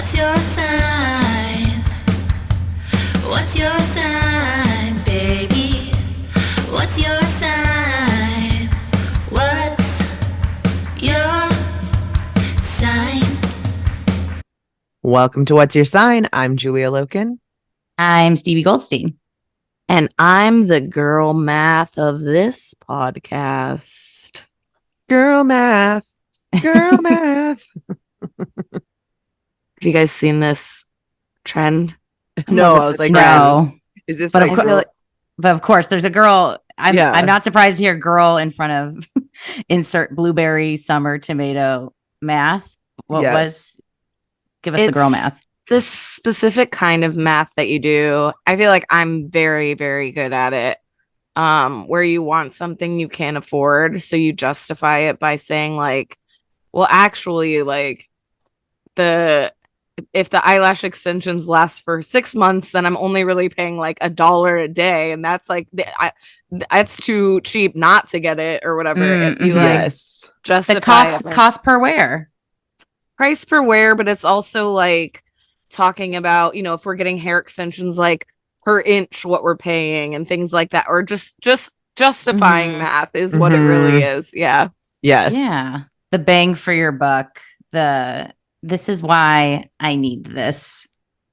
What's your sign? What's your sign, baby? What's your sign? What's your sign? Welcome to What's Your Sign? I'm Julia Loken. I'm Stevie Goldstein. And I'm the girl math of this podcast. Girl math. Girl math. Have you guys seen this trend? No, I was like, no. Is this But, like but of course, there's a girl. I'm not surprised to hear girl in front of insert blueberry summer tomato math. What was? Give us the girl math. This specific kind of math that you do. I feel like I'm very, very good at it. Where you want something you can't afford, so you justify it by saying like, well, actually, like if the eyelash extensions last for 6 months, then I'm only really paying like $1 a day, and that's like that's too cheap not to get it or whatever. And you like justify the cost per wear, price per wear, but it's also like talking about, you know, if we're getting hair extensions like per inch what we're paying and things like that, or just justifying math is what it really is. Yeah. Yes. Yeah. The bang for your buck. This is why I need this.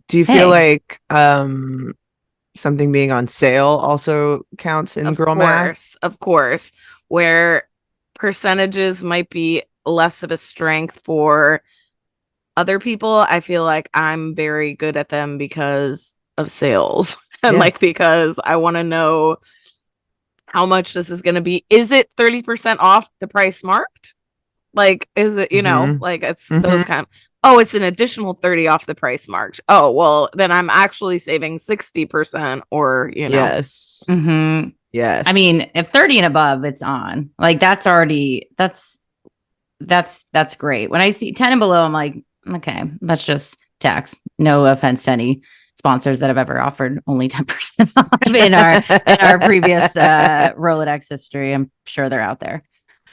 Do you feel like something being on sale also counts in girl math? Of course. Where percentages might be less of a strength for other people, I feel like I'm very good at them because of sales and like because I want to know how much this is going to be. Is it 30% off the price marked? Like, is it, you know, like it's those kind of, oh, it's an additional 30 off the price marked. Oh, well, then I'm actually saving 60% or, you know. Yes. Yes. I mean, if 30 and above, it's on. Like that's already, that's great. When I see 10 and below, I'm like, okay, that's just tax. No offense to any sponsors that have ever offered only 10% off in our previous Rolodex history. I'm sure they're out there.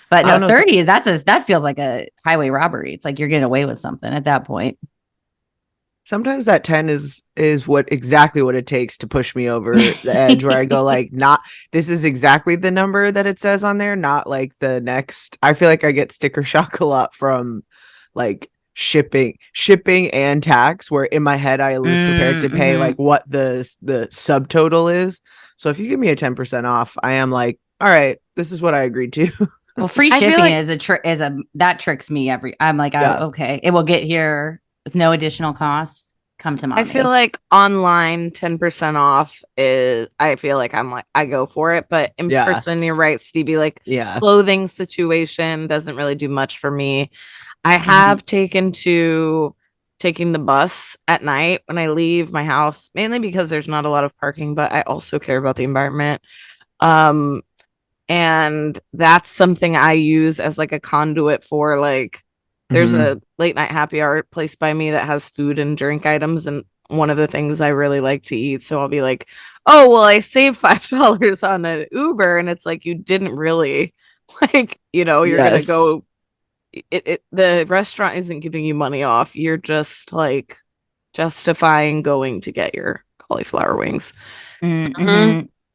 But no, 30, that feels like a highway robbery. It's like you're getting away with something at that point. Sometimes that 10 is exactly what it takes to push me over the edge where I go like, not this is exactly the number that it says on there, not like the next. I feel like I get sticker shock a lot from like shipping and tax, where in my head I was prepared to pay like what the subtotal is. So if you give me a 10% off, I am like, all right, this is what I agreed to. Well, free shipping that tricks me I'm like, okay, it will get here with no additional cost. Come to mommy. I feel like online 10% off is, I feel like I'm like, I go for it, but in person, you're right, Stevie, like clothing situation doesn't really do much for me. I have taking the bus at night when I leave my house, mainly because there's not a lot of parking, but I also care about the environment. And that's something I use as like a conduit for like, there's a late night happy hour place by me that has food and drink items. And one of the things I really like to eat. So I'll be like, oh, well, I saved $5 on an Uber. And it's like, you didn't really like, you know, you're going to go. The restaurant isn't giving you money off. You're just like justifying going to get your cauliflower wings.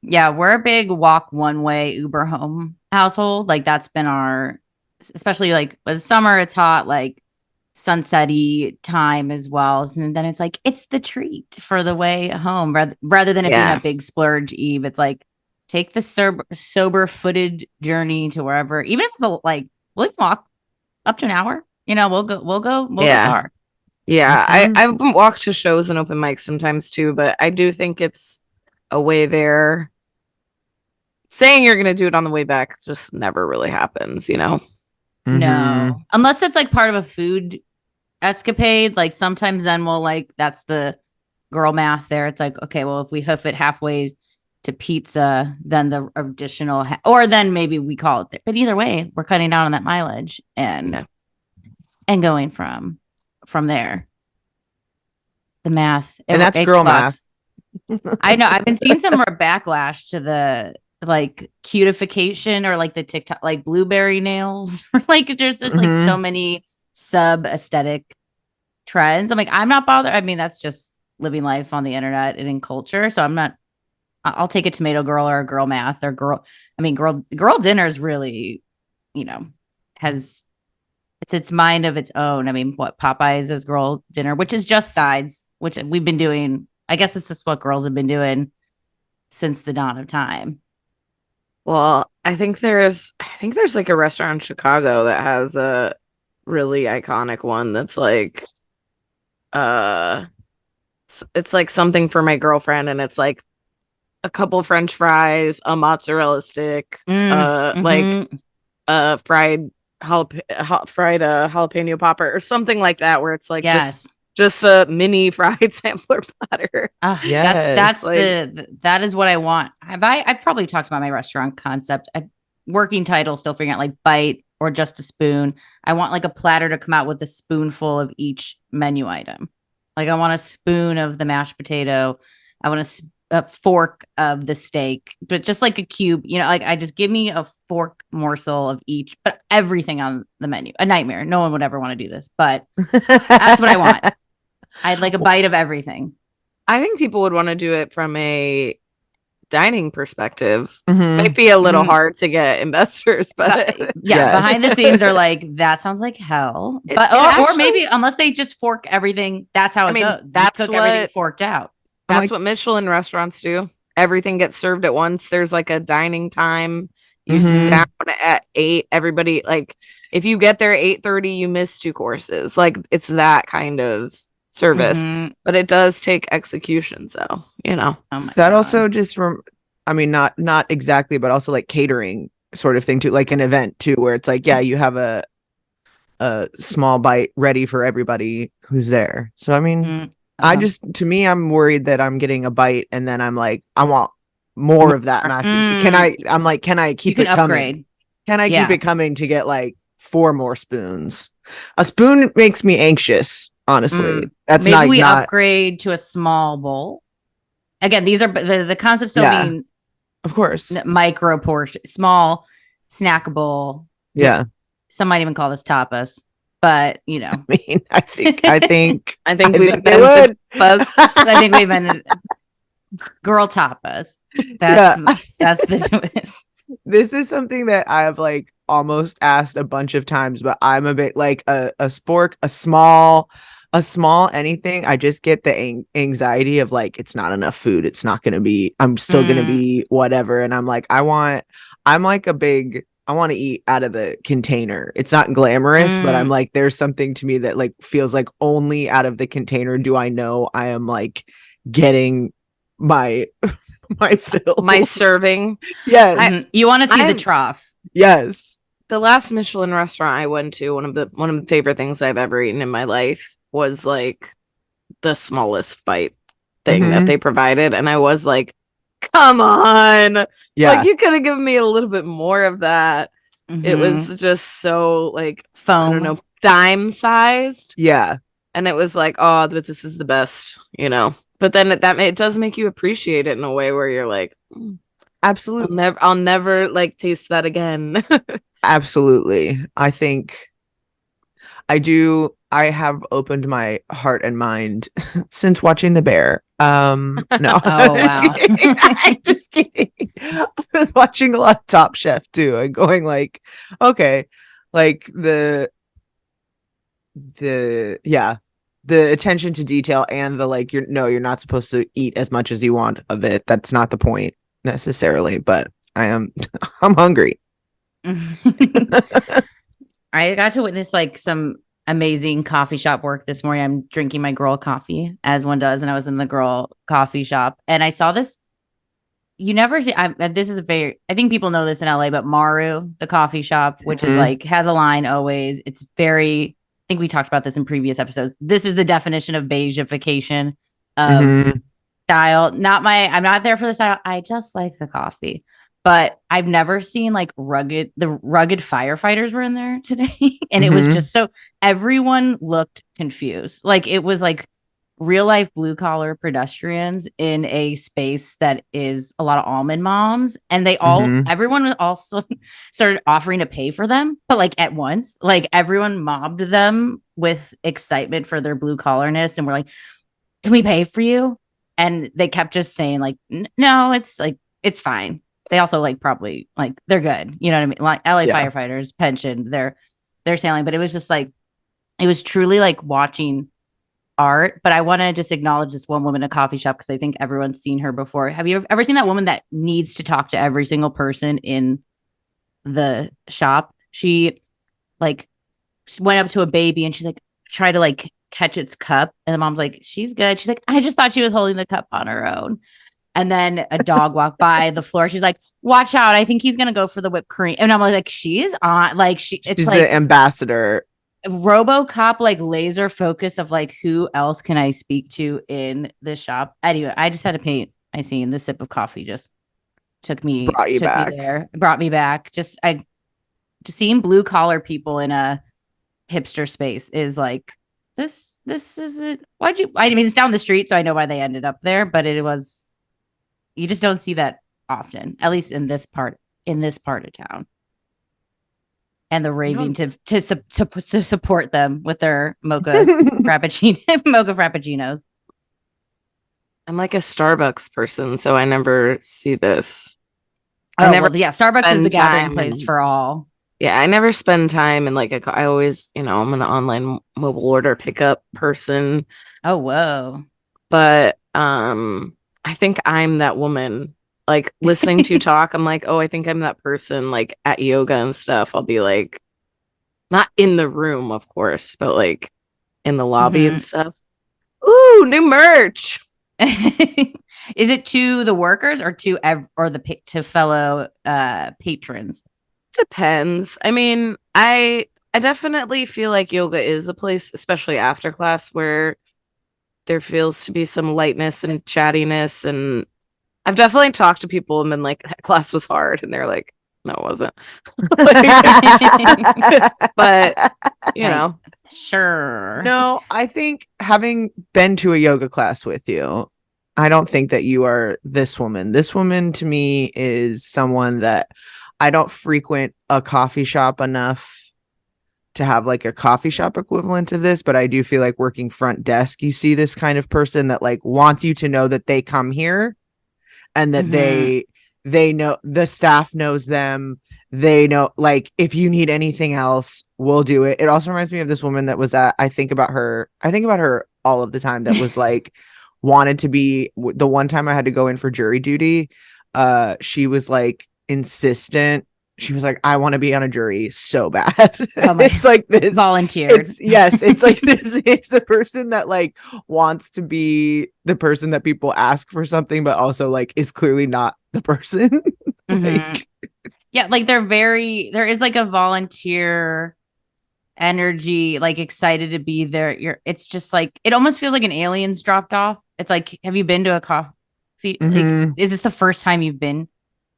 Yeah, we're a big walk one way Uber home household. Like that's been our, especially like with summer, it's hot, like sunset-y time as well. And then it's like, it's the treat for the way home rather than it being a big splurge eve. It's like, take the sober footed journey to wherever, even if it's like, we'll walk up to an hour, you know, we'll go far. Yeah. I've walked to shows and open mics sometimes too, but I do think it's a way there. Saying you're going to do it on the way back just never really happens, you know? No, unless it's like part of a food escapade. Like sometimes then we'll like, that's the girl math there. It's like, okay, well, if we hoof it halfway to pizza, then the additional, or then maybe we call it there. But either way, we're cutting down on that mileage and going from there. The math. And that's girl math. I know. I've been seeing some more backlash to the like cutification or like the TikTok, like blueberry nails. Like there's like so many sub aesthetic trends. I'm like, I'm not bothered. I mean, that's just living life on the internet and in culture. So I'll take a tomato girl or a girl math or girl dinner is really, has its mind of its own. I mean, what Popeyes is girl dinner, which is just sides, which we've been doing. I guess it's just what girls have been doing since the dawn of time. Well, I think there's like a restaurant in Chicago that has a really iconic one that's like it's like something for my girlfriend, and it's like a couple French fries, a mozzarella stick, like a fried jalapeno popper or something like that, where it's like just a mini fried sampler platter. That's like, that is what I want. I've probably talked about my restaurant concept. Working title, still figuring out like bite or just a spoon. I want like a platter to come out with a spoonful of each menu item. Like I want a spoon of the mashed potato. I want a fork of the steak, but just like a cube, like I just give me a fork morsel of each, but everything on the menu. A nightmare. No one would ever want to do this, but that's what I want. I'd like a bite of everything. I think people would want to do it from a dining perspective. Might be a little hard to get investors, but behind the scenes they're like, that sounds like hell. But or maybe unless they just fork everything, that's how it goes. That's what everything forked out. That's what Michelin restaurants do. Everything gets served at once. There's like a dining time. You sit down at 8. Everybody, like, if you get there at 8:30, you miss 2 courses. Like, it's that kind of service. But it does take execution, so Oh that God. also just not exactly, but also like catering sort of thing too, like an event too, where it's like, you have a small bite ready for everybody who's there. So I mean, I'm worried that I'm getting a bite and then I'm like, I want more of that mashed. Can I keep it coming? Can I keep it coming to get like 4 more spoons? A spoon makes me anxious, honestly. That's maybe we upgrade to a small bowl. Again, these are the concept still being, of course, micro portion, small snackable. Yeah. Some might even call this tapas. But I mean, I think we've invented tapas. I think we've invented girl tapas. That's the twist. This is something that I've like almost asked a bunch of times, but I'm a bit like a spork, a small anything. I just get the anxiety of like, it's not enough food. It's not going to be, I'm still going to be whatever. And I'm like, I want to eat out of the container. It's not glamorous, but I'm like, there's something to me that like feels like only out of the container do I know I am like getting my fill, my serving. Yes. You want to see the trough. Yes. The last Michelin restaurant I went to, one of the favorite things I've ever eaten in my life was like the smallest bite thing that they provided, and I was like, come on. Like, you could have given me a little bit more of that. It was just so like foam, I don't know, dime sized. Yeah. And it was like, oh, but this is the best, But then it does make you appreciate it in a way where you're like, absolutely, I'll never like taste that again. Absolutely. I think I have opened my heart and mind since watching The Bear. No. Oh, wow. I'm just kidding. I was watching a lot of Top Chef too, and going like, okay, like the attention to detail and the like, you're not supposed to eat as much as you want of it. That's not the point necessarily, but I'm hungry. I got to witness like some amazing coffee shop work this morning. I'm drinking my girl coffee, as one does, and I was in the girl coffee shop and I saw this. You never see. I think people know this in LA, but Maru, the coffee shop, which is like has a line always. It's very. I think we talked about this in previous episodes. This is the definition of beigification of style. I'm not there for the style. I just like the coffee. But I've never seen like rugged firefighters were in there today. And it was just so everyone looked confused. Like it was like real life blue collar pedestrians in a space that is a lot of almond moms, and everyone also started offering to pay for them, but like at once, like everyone mobbed them with excitement for their blue collarness, and we're like, can we pay for you? And they kept just saying like, no, it's like, it's fine. They also like probably like they're good, you know what I mean? Like LA firefighters, pension, they're sailing, but it was just like, it was truly like watching art. But I want to just acknowledge this one woman in a coffee shop because I think everyone's seen her before. Have you ever seen that woman that needs to talk to every single person in the shop? She like went up to a baby and she's like, try to like catch its cup. And the mom's like, she's good. She's like, I just thought she was holding the cup on her own. And then a dog walked by the floor. She's like, watch out. I think he's going to go for the whipped cream. And I'm like, she's on, like, she's like the ambassador. RoboCop, like laser focus of like, who else can I speak to in this shop? Anyway, I just had to paint my scene. The sip of coffee just brought me there, brought me back. Just seeing blue collar people in a hipster space is like, this is it. I mean, it's down the street, so I know why they ended up there, but you just don't see that often, at least in this part of town. And the raving to support them with their mocha frappuccinos. I'm like a Starbucks person, so I never see this. Starbucks is the gathering place for all. Yeah, I never spend time in like I always, I'm an online mobile order pickup person. Oh, whoa. But I think I'm that woman. Like listening to you talk, I'm like, oh, I think I'm that person like at yoga and stuff. I'll be like, not in the room, of course, but like in the lobby and stuff. Ooh, new merch. Is it to the workers or to fellow patrons? Depends. I mean, I definitely feel like yoga is a place, especially after class, where there feels to be some lightness and chattiness. And I've definitely talked to people and been like, that class was hard. And they're like, no, it wasn't. But, Sure. No, I think having been to a yoga class with you, I don't think that you are this woman. This woman to me is someone that I don't frequent a coffee shop enough to have like a coffee shop equivalent of this, but I do feel like working front desk, you see this kind of person that like wants you to know that they come here and that they know the staff knows them. They know, like, if you need anything else, we'll do it. It also reminds me of this woman that was I think about her all of the time, that was like wanted to be the one time I had to go in for jury duty. She was like insistent. She was like, I want to be on a jury so bad. It's like this volunteered. It's like this. It's the person that like wants to be the person that people ask for something, but also like is clearly not the person. Like, yeah, like there is like a volunteer energy, like excited to be there. It's just like, it almost feels like an alien's dropped off. It's like, have you been to a coffee? Like, is this the first time you've been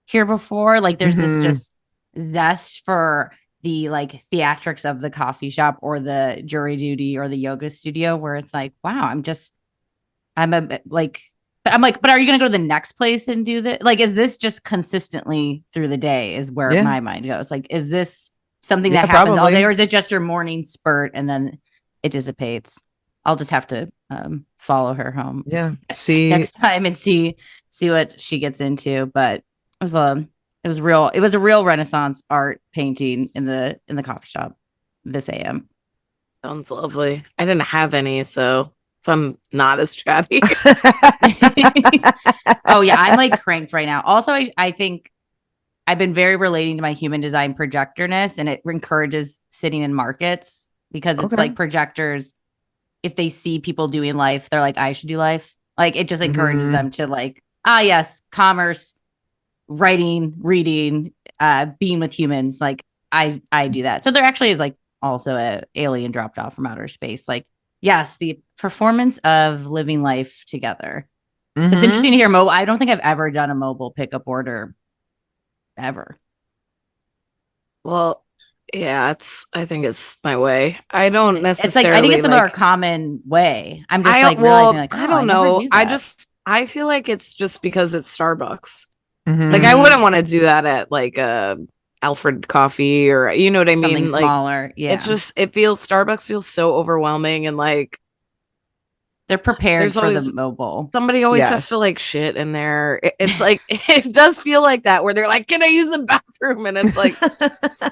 here before? Like there's this just zest for the like theatrics of the coffee shop or the jury duty or the yoga studio, where it's like, wow, but are you gonna go to the next place and do this? Like, is this just consistently through the day is where my mind goes? Like, is this something that happens all day, or is it just your morning spurt and then it dissipates? I'll just have to follow her home next time and see what she gets into. But it was a real Renaissance art painting in the coffee shop this AM. Sounds lovely. I didn't have any, so if I'm not as chatty. Oh yeah, I'm like cranked right now. Also, I think I've been very relating to my human design projectorness, and it encourages sitting in markets because it's like projectors, if they see people doing life, they're like, I should do life. Like it just encourages them to like, yes, commerce, writing, reading, being with humans. Like I do that. So there actually is like also a alien dropped off from outer space. Like, yes, the performance of living life together. So it's interesting to hear mobile. I don't think I've ever done a mobile pickup order ever. Well, Yeah, I think it's my way. I don't It's like I think necessarily it's a more common way. I'm just like realizing like, oh, I don't never know. do that. I feel like it's just because it's Starbucks. Mhm. Like I wouldn't want to do that at like a Alfred Coffee or you know what I Something mean? Like smaller. Yeah. it's just Starbucks feels so overwhelming and like They're prepared there's for the always mobile. somebody always has Yes. to like shit in there. It's like it does feel like that where they're like, "Can I use the bathroom?" And it's like,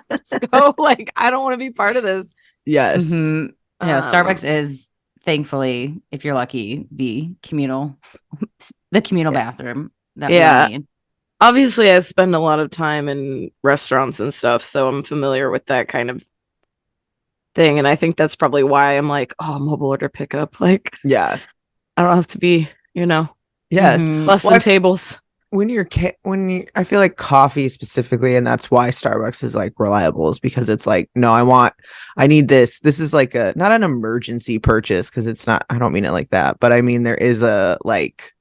let's go. Like I don't want to be part of this. Yes. Mhm. Starbucks is thankfully, if you're lucky, the communal bathroom that we all need. Obviously, I spend a lot of time in restaurants and stuff, so I'm familiar with that kind of thing. And I think that's probably why I'm like, oh, mobile order pickup. Like, Yeah. I don't have to be, Yes. Mhm. busting tables. When I feel like coffee specifically, and that's why Starbucks is like reliable, is because it's like, no, I need this. This is like not an emergency purchase because it's not, I don't mean it like that, but I mean, there is a like,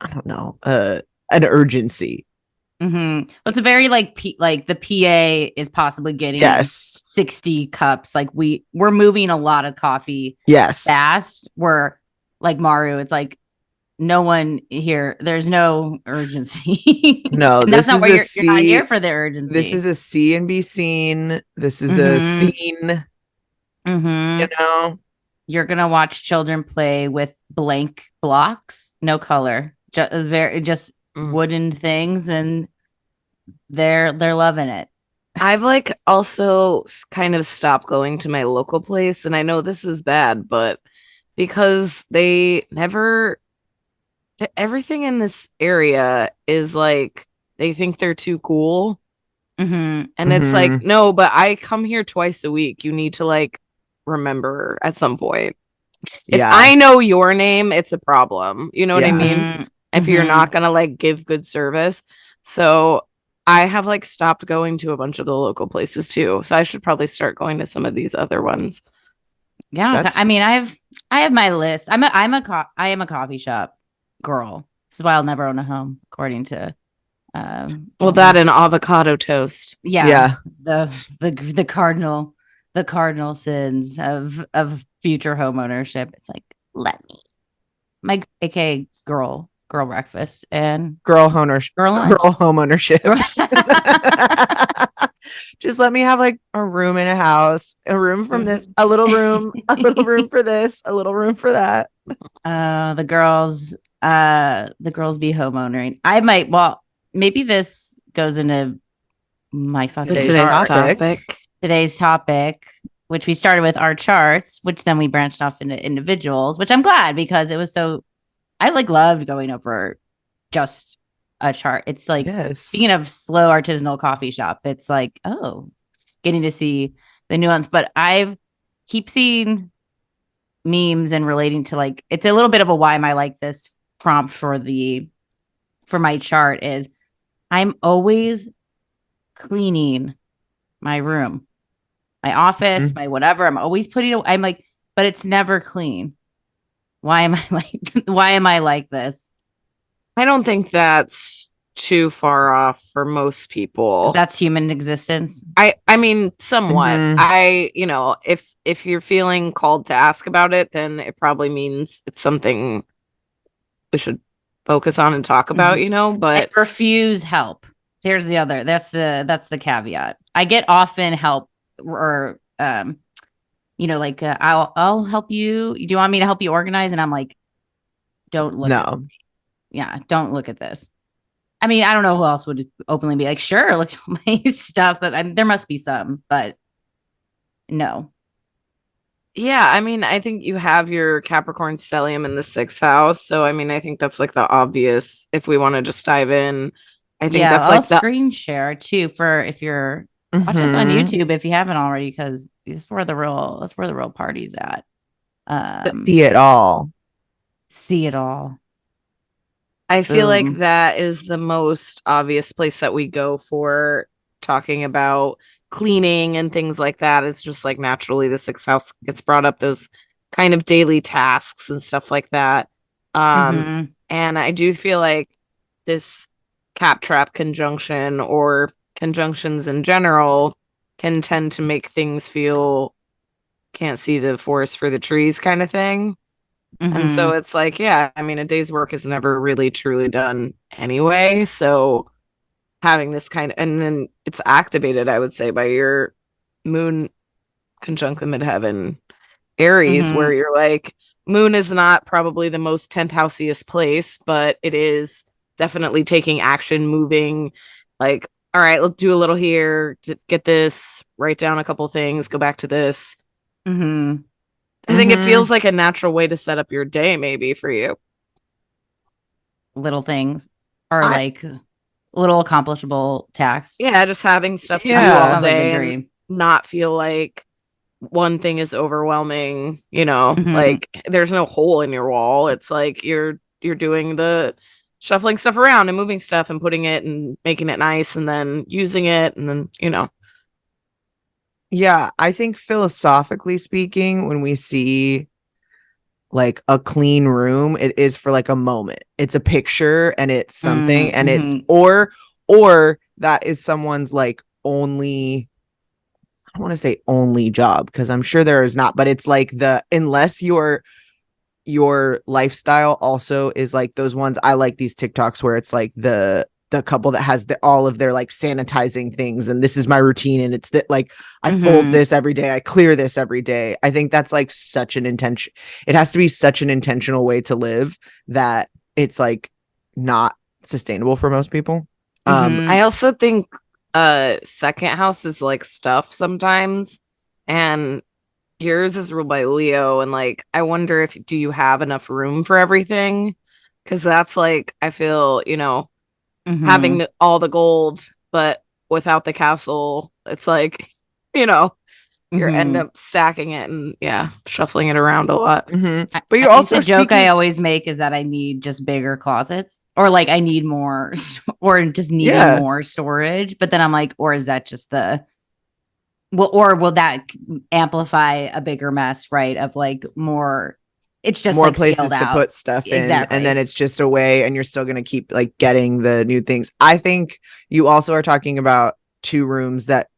I don't know, an urgency. Well, it's a very like the PA is possibly getting Yes. 60 cups. Like we're moving a lot of coffee Yes. fast. We're like Maru. It's like no one here. There's no urgency. No, And that's this not is where a you're not here for the urgency. This is a see and be seen. This is a scene. Mm-hmm. You're gonna watch children play with blank blocks, no color, just wooden things, and they're loving it. I've like also kind of stopped going to my local place, and I know this is bad, but because everything in this area is like they think they're too cool. And it's like, no, but I come here twice a week. You need to like remember at some point. If I know your name, it's a problem. You know what I mean? If you're not gonna like give good service. So I have like stopped going to a bunch of the local places too. So I should probably start going to some of these other ones. Yeah, I mean, I have my list. I am a coffee shop girl. This is why I'll never own a home, according to well, that and avocado toast. Yeah. The cardinal sins of future home ownership. It's like, let me my aka girl breakfast and girl home ownership. Just let me have like a room in a house, a room from this, a little room for this, a little room for that. The girls be homeownering. I might, maybe this goes into my fucking today's topic, which we started with our charts, which then we branched off into individuals, which I'm glad because it was I like loved going over just a chart. It's like, speaking of slow artisanal coffee shop, it's like, getting to see the nuance. But I've keep seeing memes and relating to like, it's a little bit of a why am I like this prompt for my chart is I'm always cleaning my room, my office, my whatever. I'm always I'm like, but it's never clean. Why am I like this? I don't think that's too far off for most people. That's human existence. I mean, somewhat. If you're feeling called to ask about it, then it probably means it's something we should focus on and talk about, but and refuse help. Here's the other. That's the caveat. I get often help or like I'll help you. Do you want me to help you organize? And I'm like, don't look. Don't look at this. I mean, I don't know who else would openly be like, sure, look at my stuff, but there must be some, but no. Yeah, I mean, I think you have your Capricorn stellium in the 6th house. So, I mean, I think that's like the obvious if we want to just dive in. I think that's I'll like the screen share too for if you're watch us on YouTube if you haven't already, because that's where the real party's at. See it all. I feel like that is the most obvious place that we go for talking about cleaning and things like that. Is just like naturally the 6th house gets brought up, those kind of daily tasks and stuff like that. And I do feel like this Cap Trap conjunction or conjunctions in general can tend to make things feel can't see the forest for the trees kind of thing. And so it's like, yeah, I mean, a day's work is never really truly done anyway. So having this kind of, and then it's activated, I would say, by your moon conjunct the midheaven Aries, where you're like, moon is not probably the most 10th houseiest place, but it is definitely taking action, moving, like, all right, let's do a little here to get this, write down a couple things, go back to this. I think it feels like a natural way to set up your day, maybe for you. Little things or like little accomplishable tasks. Yeah, just having stuff to do Yeah. all Sounds like a day dream. and not feel like one thing is overwhelming, you know, like there's no hole in your wall. It's like you're doing the shuffling stuff around and moving stuff and putting it and making it nice and then using it and then, you know. Yeah, I think philosophically speaking, when we see like a clean room, it is for like a moment. It's a picture and it's something and it's or that is someone's like only, I don't want to say only job because I'm sure there is not, but it's like unless your lifestyle also is like those ones. I like these TikToks where it's like the couple that has all of their like sanitizing things and this is my routine and it's that like I fold this every day, I clear this every day. I think that's like such an intention. It has to be such an intentional way to live that it's like not sustainable for most people. I also think second house is like stuff sometimes, and yours is ruled by Leo, and like I wonder if do you have enough room for everything, because that's like I feel, you know, having all the gold but without the castle, it's like, you know, you end up stacking it and shuffling it around a lot. But you also the joke I always make is that I need just bigger closets or like I need more or just needing more storage, but then I'm like, or is that just will that amplify a bigger mess, right, of like more, it's just more like places to put stuff in, and then it's just a way and you're still going to keep like getting the new things. I think you also are talking about two rooms that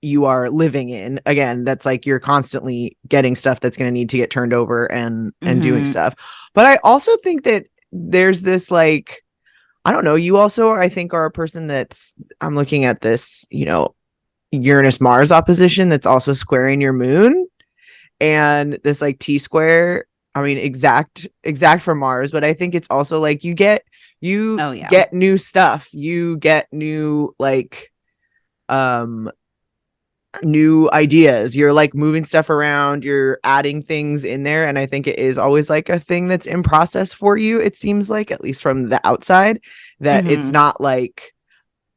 you are living in, again, that's like you're constantly getting stuff that's going to need to get turned over and doing stuff. But I also think that there's this like, I don't know, you also I think are a person that's, I'm looking at this, you know, Uranus Mars opposition that's also squaring your moon, and this like T square, I mean exact for Mars, but I think it's also like you get new stuff, you get new like new ideas, you're like moving stuff around, you're adding things in there, and I think it is always like a thing that's in process for you. It seems like, at least from the outside, that it's not like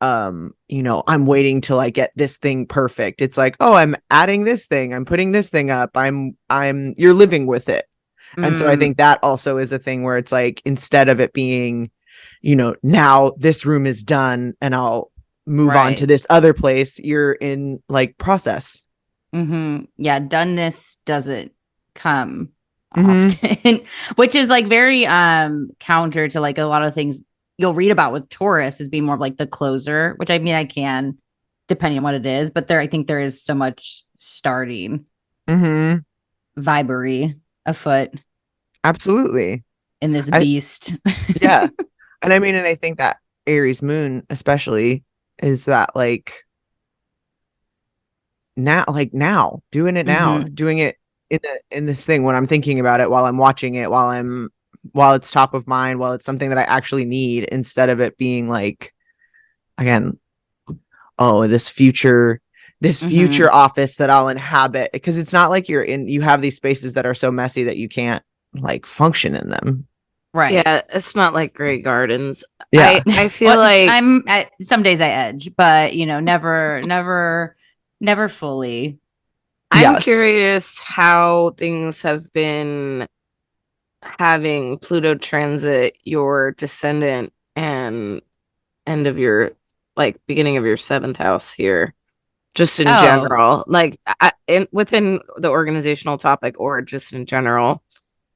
you know, I'm waiting till I get this thing perfect. It's like, oh, I'm adding this thing, I'm putting this thing up, you're living with it. And so I think that also is a thing where it's like, instead of it being, you know, now this room is done and I'll move on to this other place, you're in like process. Yeah, doneness doesn't come often, which is like very counter to like a lot of things you'll read about with Taurus as being more of like the closer, which I mean I can, depending on what it is, but I think there is so much starting vibery afoot. Absolutely. In this beast. Yeah. And I mean, and I think that Aries Moon especially is that like now doing it now, doing it in this thing when I'm thinking about it, while I'm watching it, while it's top of mind, while it's something that I actually need, instead of it being like, again, oh, this future office that I'll inhabit, because it's not like you have these spaces that are so messy that you can't like function in them. Right. Yeah, it's not like Grey Gardens. Yeah. I feel like some days I edge, but you know, never fully. I'm curious how things have been having Pluto transit your Descendant and end of your, like, beginning of your 7th house here, just in general, like within the organizational topic or just in general.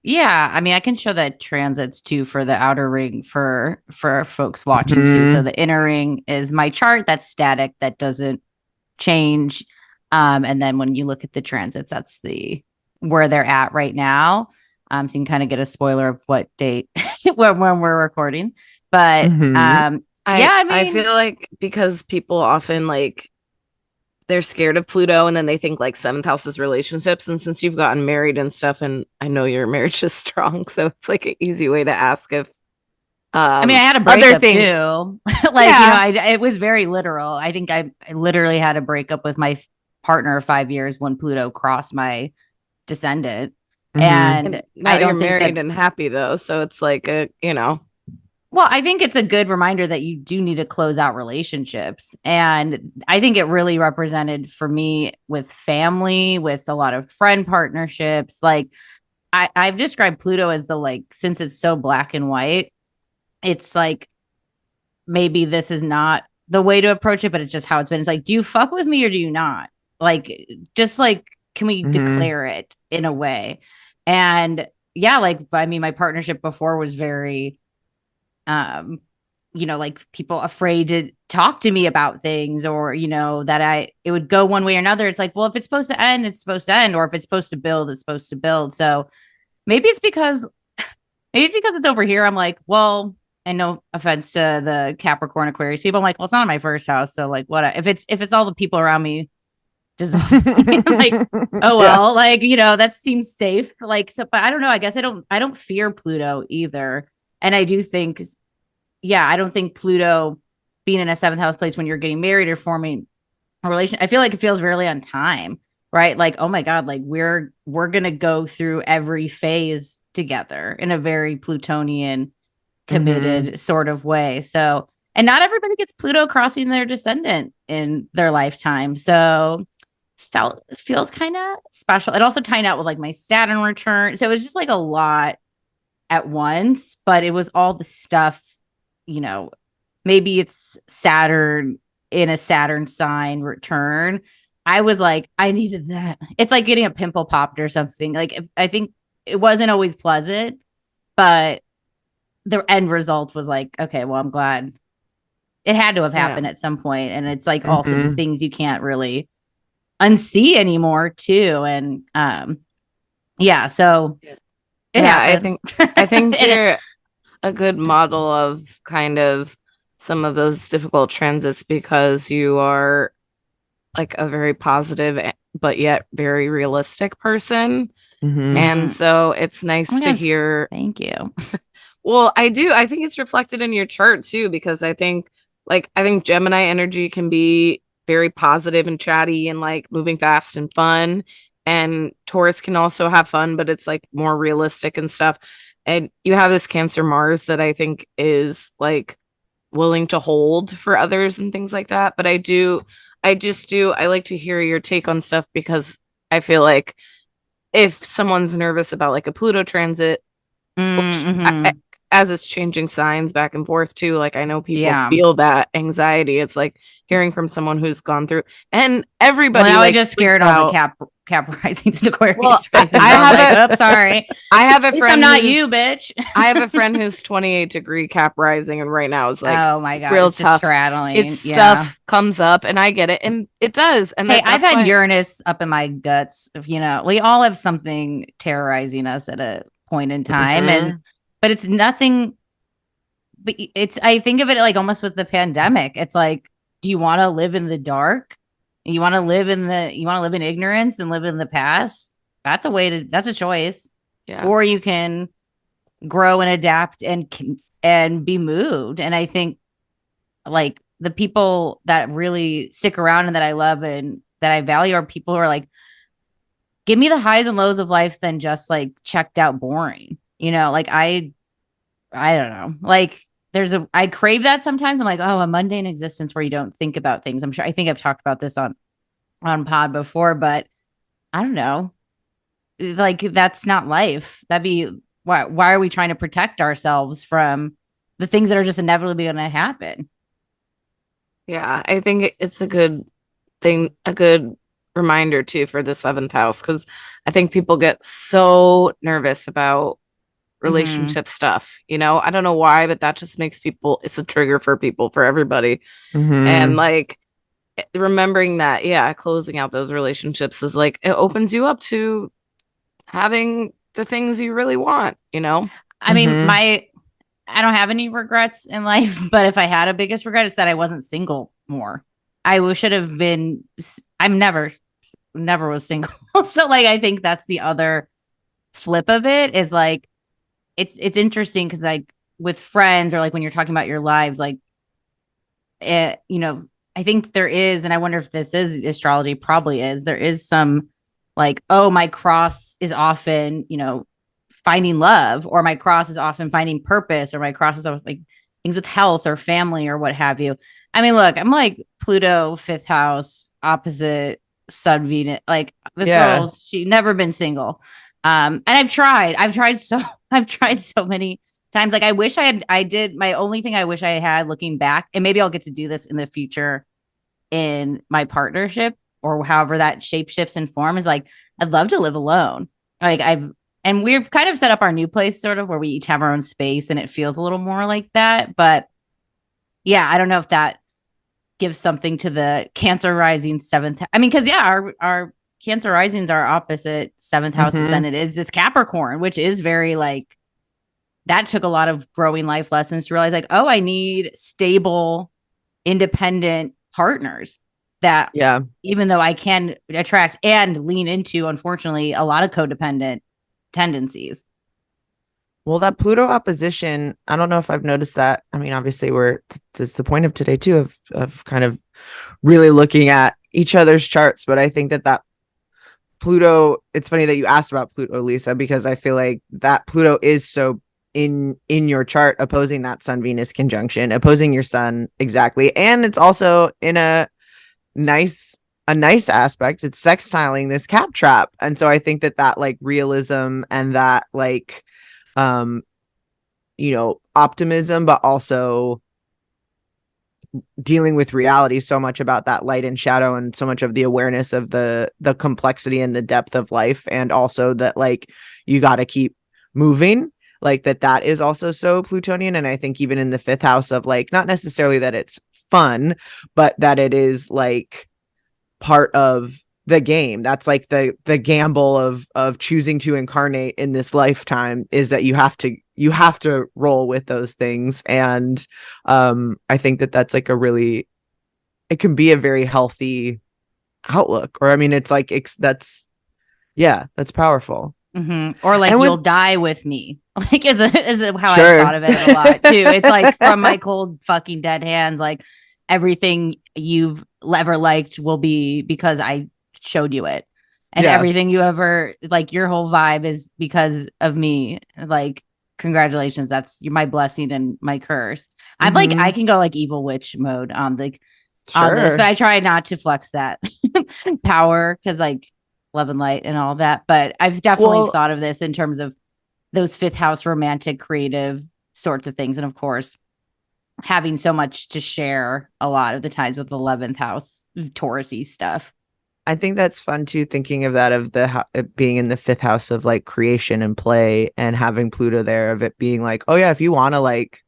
Yeah, I mean, I can show that transits too for the outer ring for folks watching too. So Mhm. the inner ring is my chart that's static, that doesn't change. And then when you look at the transits, that's the where they're at right now. So you can kind of get a spoiler of what date when we're recording. But Mhm. yeah, I I mean, feel like because people often like they're scared of Pluto and then they think like seventh house is relationships. And since you've gotten married and stuff, and I know your marriage is strong, so it's like an eeasy way to ask if I mean, I had a other breakup things. too. Like, Yeah. it was very literal. I think I literally had a breakup with my partner of 5 years when Pluto crossed my descendant. Mhm. And And now I you're don't think that, married and happy though. So it's like a, well, I think it's a good reminder that you do need to close out relationships. And I think it really represented for me with family, with a lot of friend partnerships. Like, I've described Pluto as the, like, since it's so black and white, it's like maybe this is not the way to approach it, but it's just how it's been. It's like, do you fuck with me or do you not? Like, just like, can we Mhm. declare it in a way? And yeah, like, I mean, my partnership before was very, um, like people afraid to talk to me about things, or, that it would go one way or another. It's like, well, if it's supposed to end, it's supposed to end. Or if it's supposed to build, it's supposed to build. So maybe it's because it's over here. I'm like, well, and no offense to the Capricorn Aquarius people, I'm like, well, it's not in my first house. So like, what if it's all the people around me dissolving? I'm like, oh Yeah. well, like, that seems safe. Like, so, but I don't know. I guess I don't fear Pluto either. And I do think, yeah, I don't think Pluto being in a seventh house place when you're getting married or forming a relation, I feel like it feels really on time, right? Like, oh my God, like we're gonna go through every phase together in a very Plutonian Mhm. committed sort of way. So, and not everybody gets Pluto crossing their descendant in their lifetime. So feels kind of special. It also tied out with like my Saturn return. So it was just like a lot at once, but it was all the stuff, you know, maybe it's Saturn in a Saturn sign return. I was like, I needed that. It's like getting a pimple popped or something. Like, I think it wasn't always pleasant, but the end result was like, okay, well, I'm glad it had to have Yeah. happened at some point. And it's like also the Mhm. things you can't really unsee anymore, too. And yeah, so it Yeah, happens. I think And you're a good model of kind of some of those difficult transits because you are like a very positive but yet very realistic person. Mhm. And so it's oh nice my to God, hear. thank you. Well, I do. I think it's reflected in your chart too, because I think Gemini energy can be very positive and chatty and like moving fast and fun. And Taurus can also have fun, but it's like more realistic and stuff. And you have this Cancer Mars that I think is like willing to hold for others and things like that. But I like to hear your take on stuff because I feel like if someone's nervous about like a Pluto transit, which Mm-hmm. as it's changing signs back and forth too, like I know people Yeah. feel that anxiety. It's like hearing from someone who's gone through, and Well, everybody now I like just freaks scared all the out. cap risings and Well, Aquarius I, risings. I I was have like, a oops, sorry. I have a At least I'm friend not who's you, bitch. I have a friend who's 28-degree Cap rising, and right now is like Oh my God. real It's just tough. It's straddling. Yeah. stuff comes up, and I get it, and it does, and Hey, I've that's had why. Uranus up in my guts. We all have something terrorizing us at a point in time. Mhm. But it's nothing, but I think of it like almost with the pandemic. It's like, do you want to live in the dark? You want to live in ignorance and live in the past? That's a choice. Yeah, Or you can grow and adapt and be moved. And I think like the people that really stick around and that I love and that I value are people who are like, give me the highs and lows of life than just like checked out boring. Like I don't know. Like I crave that sometimes. I'm like, oh, a mundane existence where you don't think about things. I think I've talked about this on pod before, but I don't know. It's like that's not life. That'd be why are we trying to protect ourselves from the things that are just inevitably going to happen? yeah, I think it's a good thing, a good reminder too for the 7th house, because I think people get so nervous about relationship stuff. I don't know why, but that just makes people, it's a trigger for people, for everybody. And like remembering that, yeah, closing out those relationships is like, it opens you up to having the things you really want. I mean, I don't have any regrets in life, but if I had a biggest regret, it's that I wasn't single more. I should have been. I'm never was single. So like, I think that's the other flip of it, is like, it's interesting because like with friends, or like when you're talking about your lives, like, I think there is, and I wonder if this is astrology, probably is, there is some like, oh, my cross is often, finding love, or my cross is often finding purpose, or my cross is always like things with health or family or what have you. I mean, look, I'm like Pluto, 5th house, opposite Sun, Venus. Like this girl's, she's never been single. And I've tried so many times. Like I wish I did. My only thing I wish I had, looking back, and maybe I'll get to do this in the future in my partnership, or however that shape shifts in form, is like, I'd love to live alone. Like and we've kind of set up our new place sort of where we each have our own space, and it feels a little more like that. But yeah, I don't know if that gives something to the Cancer rising 7th. I mean, because yeah, our Cancer risings are opposite 7th house descendant is this Capricorn, which is very like, that took a lot of growing life lessons to realize like, oh, I need stable, independent partners that, even though I can attract and lean into, unfortunately, a lot of codependent tendencies. Well, that Pluto opposition, I don't know if I've noticed that. I mean, obviously that's the point of today too, of kind of really looking at each other's charts. But I think that Pluto, it's funny that you asked about Pluto, Lisa, because I feel like that Pluto is so in your chart, opposing that Sun Venus conjunction, opposing your sun exactly. And it's also in a nice aspect. It's sextiling this Cap trap. And so I think that like realism and that like optimism, but also dealing with reality, so much about that light and shadow, and so much of the awareness of the complexity and the depth of life, and also that like you got to keep moving, like that is also so Plutonian. And I think even in the 5th house of like, not necessarily that it's fun, but that it is like part of the game. That's like the gamble of choosing to incarnate in this lifetime, is that you have to roll with those things. And I think that's like it can be a very healthy outlook. Or I mean, it's like that's powerful. Or like, you'll die with me, like is how I thought of it a lot too. It's like, from my cold fucking dead hands, like everything you've ever liked will be because I showed you it, and everything you ever like, your whole vibe is because of me. Like, congratulations, you're my blessing and my curse. I'm like, I can go like evil witch mode on this, but I try not to flex that power, because like love and light and all that. But I've definitely thought of this in terms of those 5th house romantic creative sorts of things, and of course having so much to share a lot of the times with 11th house Taurus-y stuff. I think that's fun too, thinking of that, of it being in the 5th house of like creation and play, and having Pluto there, of it being like, oh yeah, if you want to like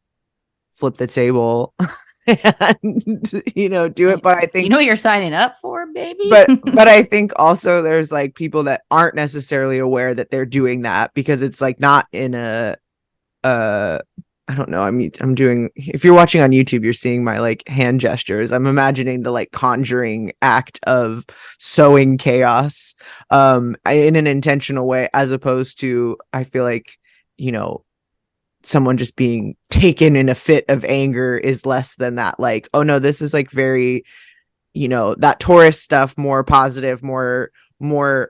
flip the table and do it. But I think, you know what you're signing up for, baby. but I think also there's like people that aren't necessarily aware that they're doing that, because it's like not in a I don't know. I'm doing, if you're watching on YouTube, you're seeing my like hand gestures. I'm imagining the like conjuring act of sowing chaos in an intentional way, as opposed to, I feel like, someone just being taken in a fit of anger is less than that. Like, oh no, this is like very, that Taurus stuff, more positive, more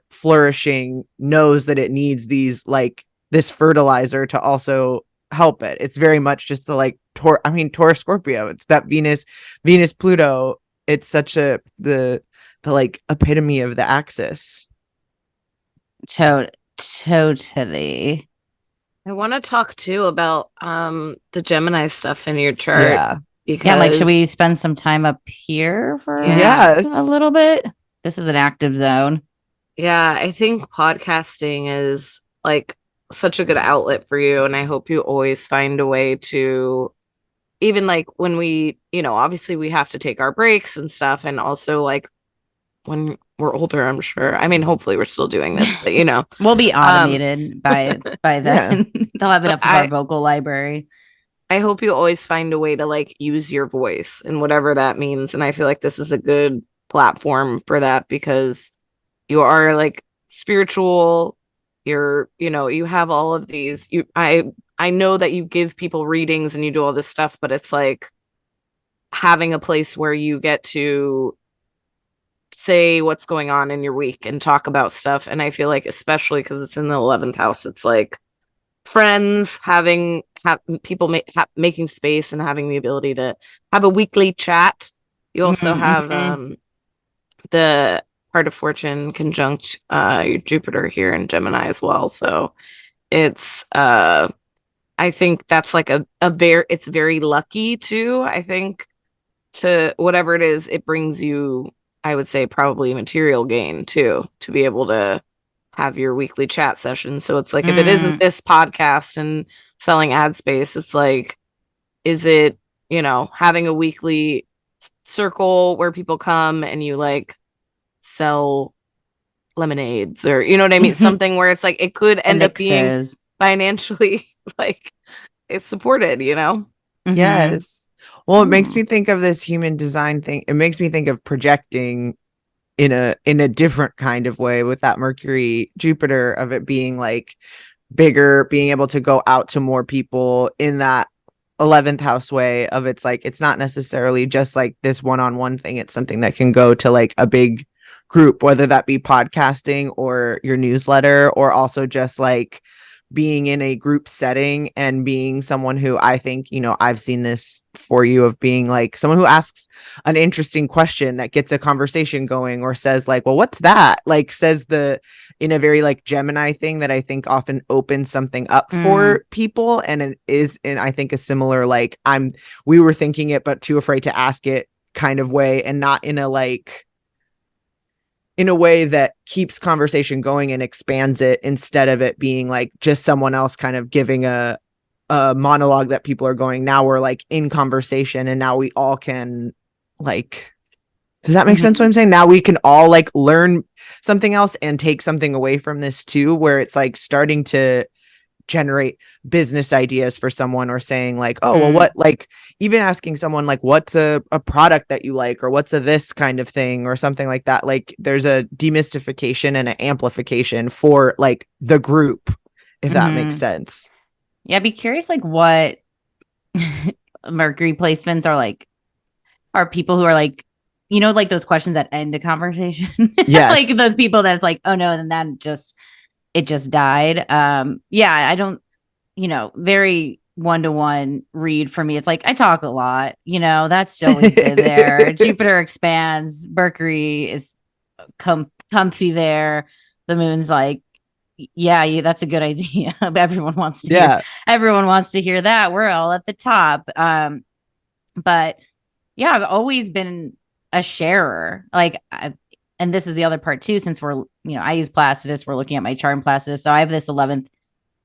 flourishing, knows that it needs these like this fertilizer to also help it. It's very much just the like Taurus Scorpio. It's that Venus Pluto. It's such the like epitome of the axis. Totally. I want to talk too about the Gemini stuff in your chart. Because, like, should we spend some time up here for a little bit? this is an active zone. Yeah, I think podcasting is like such a good outlet for you. And I hope you always find a way to, even like when we, obviously we have to take our breaks and stuff. And also like when we're older, I'm sure. I mean, hopefully we're still doing this, but We'll be automated by then. They'll have enough of our vocal library. I hope you always find a way to like use your voice and whatever that means. And I feel like this is a good platform for that because you are like spiritual. You're, you have all of these. I know that you give people readings and you do all this stuff, but it's like having a place where you get to say what's going on in your week and talk about stuff. And I feel like, especially because it's in the 11th house, it's like friends having people making space and having the ability to have a weekly chat. You also have the part of fortune conjunct Jupiter here in Gemini as well. So it's I think that's like it's very lucky too. I think to whatever it is, it brings you, I would say, probably material gain too, to be able to have your weekly chat session. So it's like, if it isn't this podcast and selling ad space, it's like, is it, having a weekly circle where people come and you like sell lemonades or, you know what I mean? Something where it's like, it could end up being financially like it's supported, Yes. Well, it makes me think of this human design thing. It makes me think of projecting in a different kind of way with that Mercury Jupiter, of it being like bigger, being able to go out to more people in that 11th house way of, it's like, it's not necessarily just like this one-on-one thing. It's something that can go to like a big group, whether that be podcasting or your newsletter, or also just like being in a group setting and being someone who, I think, I've seen this for you, of being like someone who asks an interesting question that gets a conversation going, or says like, well, what's that? Like says in a very like Gemini thing that I think often opens something up for people. And it is, and I think a similar, like, we were thinking it, but too afraid to ask it kind of way, and not in a way that keeps conversation going and expands it, instead of it being like just someone else kind of giving a monologue that people are going, now we're like in conversation, and now we all can like, does that make sense what I'm saying? Now we can all like learn something else and take something away from this too, where it's like starting to generate business ideas for someone, or saying like, oh, well, what, like even asking someone like, what's a product that you like, or what's a this kind of thing, or something like that. Like there's a demystification and an amplification for like the group, if that makes sense. Yeah, be curious like what Mercury placements are like, are people who are like, like those questions that end a conversation. Yes. Like those people that's like, oh no, and then it just died. Yeah, I don't, very one-to-one read for me. It's like I talk a lot, that's always been there. Jupiter expands, Mercury is comfy there. The moon's like, yeah, that's a good idea. Everyone wants to hear that. We're all at the top. But yeah, I've always been a sharer. Like, and this is the other part too, since we're, I use Placidus, we're looking at my chart in Placidus. So I have this 11th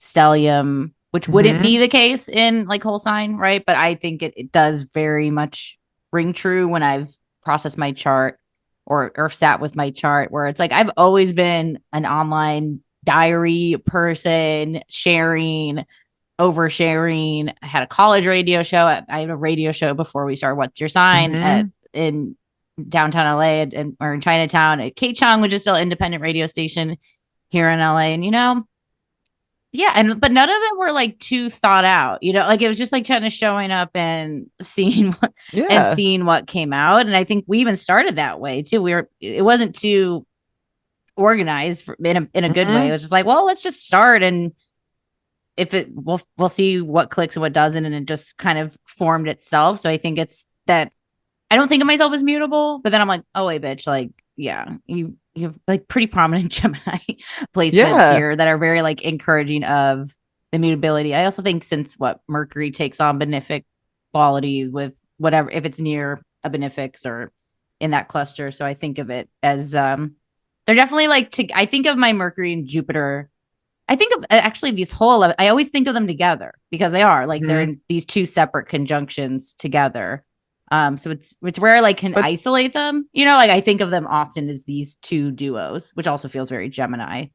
stellium, which wouldn't be the case in like whole sign, right? But I think it does very much ring true when I've processed my chart or sat with my chart, where it's like, I've always been an online diary person, sharing, oversharing. I had a college radio show. I had a radio show before we started What's Your Sign in downtown LA or in Chinatown at K Chong, which is still an independent radio station here in LA. And but none of them were like too thought out, like it was just like kind of showing up and seeing what came out. And I think we even started that way too. It wasn't too organized in a good way. It was just like, well, let's just start, and if we'll see what clicks and what doesn't, and it just kind of formed itself. So I think it's that I don't think of myself as mutable, but then I'm like, oh wait, bitch, like, yeah, you have like pretty prominent Gemini placements here that are very like encouraging of the mutability. I also think since Mercury takes on benefic qualities with whatever, if it's near a benefics or in that cluster. So I think of it as they're definitely like I think of my Mercury and Jupiter. I think of actually these whole 11, I always think of them together because they are like they're in these two separate conjunctions together. So it's rare I like can isolate them, you know, like I think of them often as these two duos, which also feels very Gemini.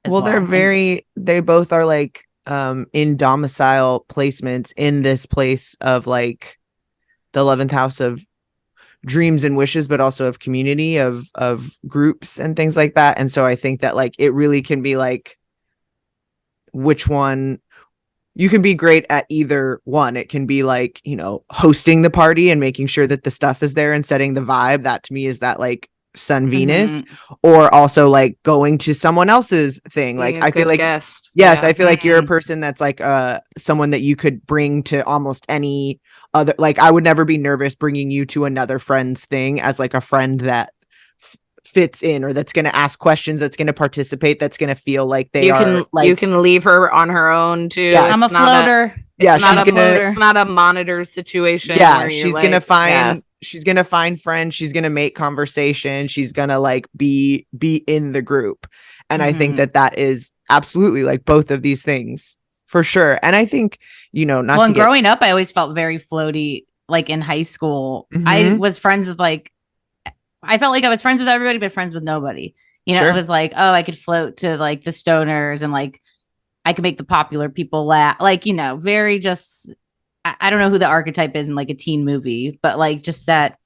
Well, they both are like in domicile placements in this place of like the 11th house of dreams and wishes, but also of community, of groups and things like that. And so I think that like it really can be like which one you can be great at either one. It can be like, you know, hosting the party and making sure that the stuff is there and setting the vibe. That to me is that like Sun Venus, or also like going to someone else's thing. Like I feel like guest. Yes, I feel like you're a person that's like someone that you could bring to almost any other, like I would never be nervous bringing you to another friend's thing as like a friend that fits in, or that's going to ask questions, that's going to participate, that's going to feel like you can leave her on her own too. Yeah, I'm a floater. It's not a monitor situation. Yeah, she's like, gonna find she's gonna find friends, she's gonna make conversation, she's gonna like be in the group. And I think that is absolutely like both of these things for sure. And I think, you know, growing up I always felt very floaty. Like in high school I was friends with like, I felt like I was friends with everybody but friends with nobody, you know. It was like, oh, I could float to like the stoners and like I could make the popular people laugh, like, you know, very just I don't know who the archetype is in like a teen movie, but like just that,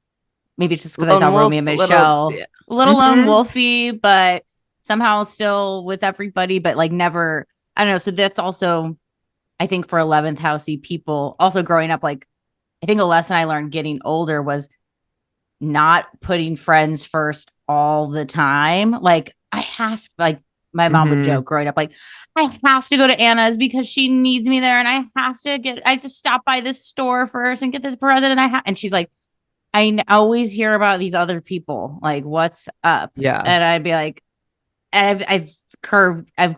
maybe it's just because I saw Romeo and Michelle, little lone wolfy, but somehow still with everybody, but like never, I don't know. So that's also, I think for 11th housey people, also growing up, like I think a lesson I learned getting older was not putting friends first all the time. Like I have, like my mom would joke growing up, like I have to go to Anna's because she needs me there, and I just stop by this store first and get this present, and she's like, I always hear about these other people, like what's up? Yeah. And I'd be like, and I've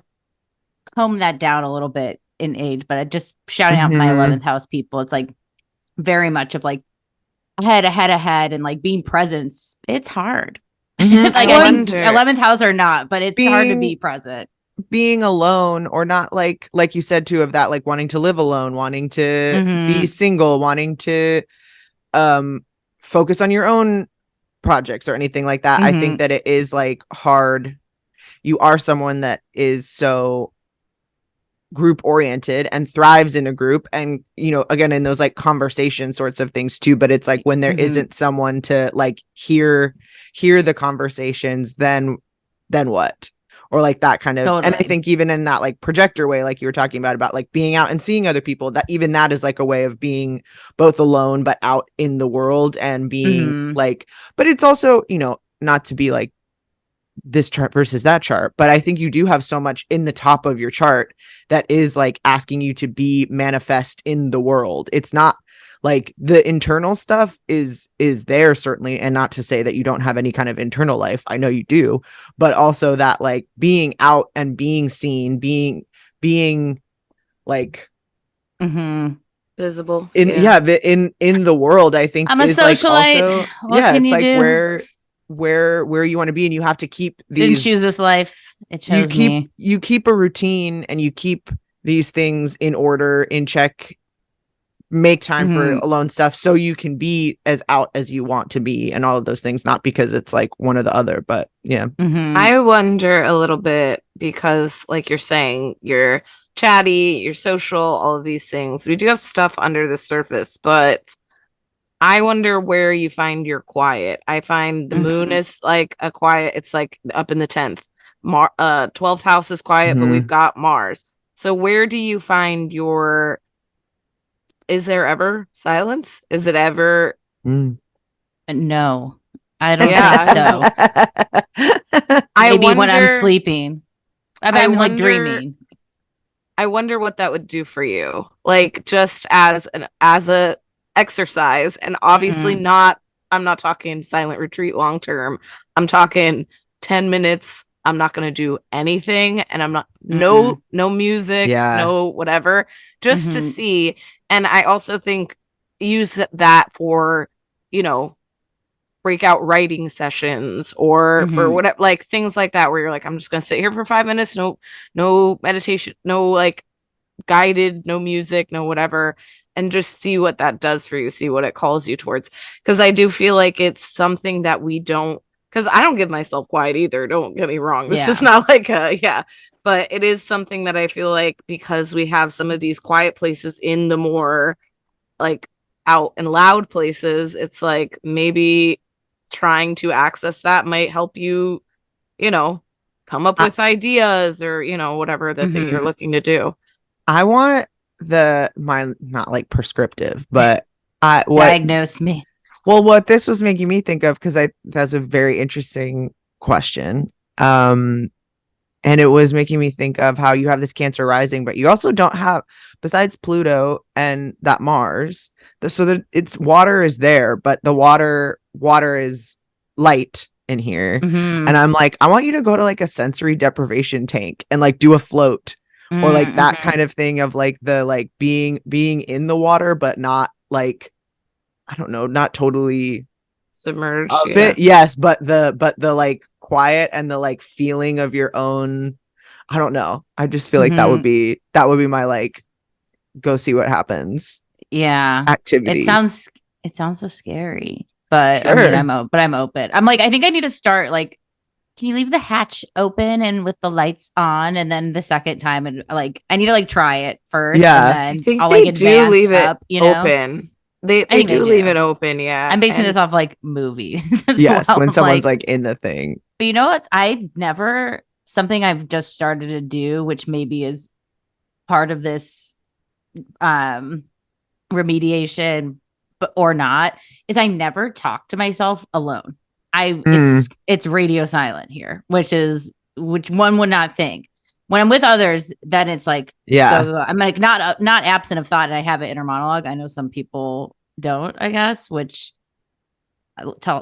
combed that down a little bit in age, but I just shouting out my 11th house people. It's like very much of like ahead, and like being present. It's hard. Like I think 11th house or not, but it's hard to be present. Being alone, or not, like you said too, of that, like wanting to live alone, wanting to be single, wanting to focus on your own projects or anything like that. I think that it is like hard. You are someone that is so group oriented and thrives in a group, and you know, again, in those like conversation sorts of things too, but it's like when there isn't someone to like hear the conversations, then what? Or like that kind of And I think even in that like projector way, like you were talking about like being out and seeing other people, that even that is like a way of being both alone but out in the world and being like, but it's also, you know, not to be like this chart versus that chart, but I think you do have so much in the top of your chart that is like asking you to be manifest in the world. It's not like the internal stuff is there certainly, and not to say that you don't have any kind of internal life, I know you do, but also that like being out and being seen, being like visible in the world, I think I'm a socialite. Like also, it's like do? where you want to be, and you have to keep these. Didn't choose this life, it chose me. You keep a routine, and you keep these things in order, in check, make time for alone stuff so you can be as out as you want to be, and all of those things, not because it's like one or the other, but I wonder a little bit, because like you're saying, you're chatty, you're social, all of these things, we do have stuff under the surface, but I wonder where you find your quiet. I find the moon is like a quiet, it's like up in the 10th. 12th house is quiet, but we've got Mars. So where do you find your, is there ever silence? Is it ever? No, I don't think so. Maybe when I'm sleeping. I'm like dreaming. I wonder what that would do for you. Like just as a exercise, and obviously I'm not talking silent retreat long term. I'm talking 10 minutes. I'm not going to do anything, and I'm not no music, no whatever, just to see. And I also think use that for, you know, breakout writing sessions or for Mhm. whatever, like things like that, where you're like, I'm just gonna sit here for 5 minutes, no meditation, no like guided, no music, no whatever, and just see what that does for you, see what it calls you towards. Because I do feel like it's something that we don't, because I don't give myself quiet either, don't get me wrong, this is Yeah. not like a but it is something that I feel like, because we have some of these quiet places in the more like out and loud places, it's like maybe trying to access that might help you, you know, come up I, with ideas, or whatever the thing you're Mhm. looking to do. I want mine not like prescriptive, but I what Diagnose me. well what this was making me think of, because that's a very interesting question. And it was making me think of how you have this Cancer rising, but you also don't have, besides Pluto and that Mars, so that it's water is there, but the water is light in here. And Mhm. I'm like, I want you to go to like a sensory deprivation tank and like do a float, or like that Mhm. kind of thing of like the like being in the water, but not like, I don't know, not totally Submerged, of yeah. it. Yes, but the like quiet and the like feeling of your own, I don't know. I just feel like Mhm. that would be my like go see what happens Yeah. It activity. sounds it sounds so scary. But I mean, Sure. I'm open. I'm like, I think I need to start like, can you leave the hatch open and with the lights on? And then the second time, and like, I need to like try it first, and Yeah. I then think I'll like they do advance leave it up, you know? open. They I they think they do leave do. it open, yeah. I'm basing And this off like movies as well. Yes, when I'm someone's like, like in the thing. but you know what? I never, something I've just started to do, which maybe is part of this um remediation, but or not, is I never talk to myself alone. Mm, It's radio silent here, which one would not think. When I'm with others, then it's like go, yeah. go, go. I'm like not absent of thought, and I have an inner monologue. I know some people don't, I guess, which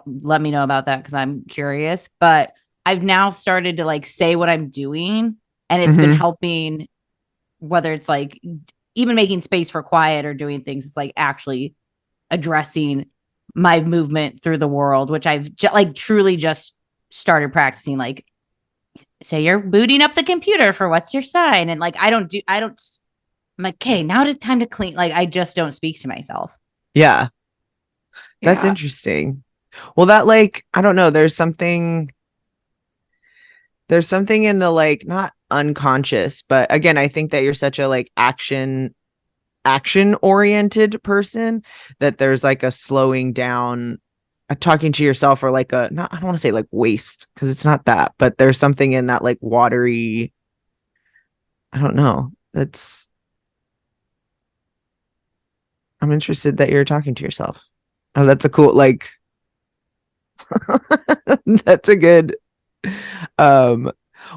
let me know about that because I'm curious. But I've now started to like say what I'm doing, and it's been Hmm. helping, whether it's like even making space for quiet or doing things. It's like actually addressing my movement through the world, which I've like truly just started practicing. Like, say you're booting up the computer for what's your sign, and like I don't. I'm like, okay, now it's time to clean. Like, I just don't speak to myself. Yeah. That's yeah. interesting. Well, that like, I don't know, there's something in the like not unconscious, but again, I think that you're such a like action oriented person, that there's like a slowing down, a talking to yourself, or like a not, I don't want to say like waste, because it's not that, but there's something in that like watery, I don't know, that's, I'm interested that you're talking to yourself. Oh, that's a cool like that's a good um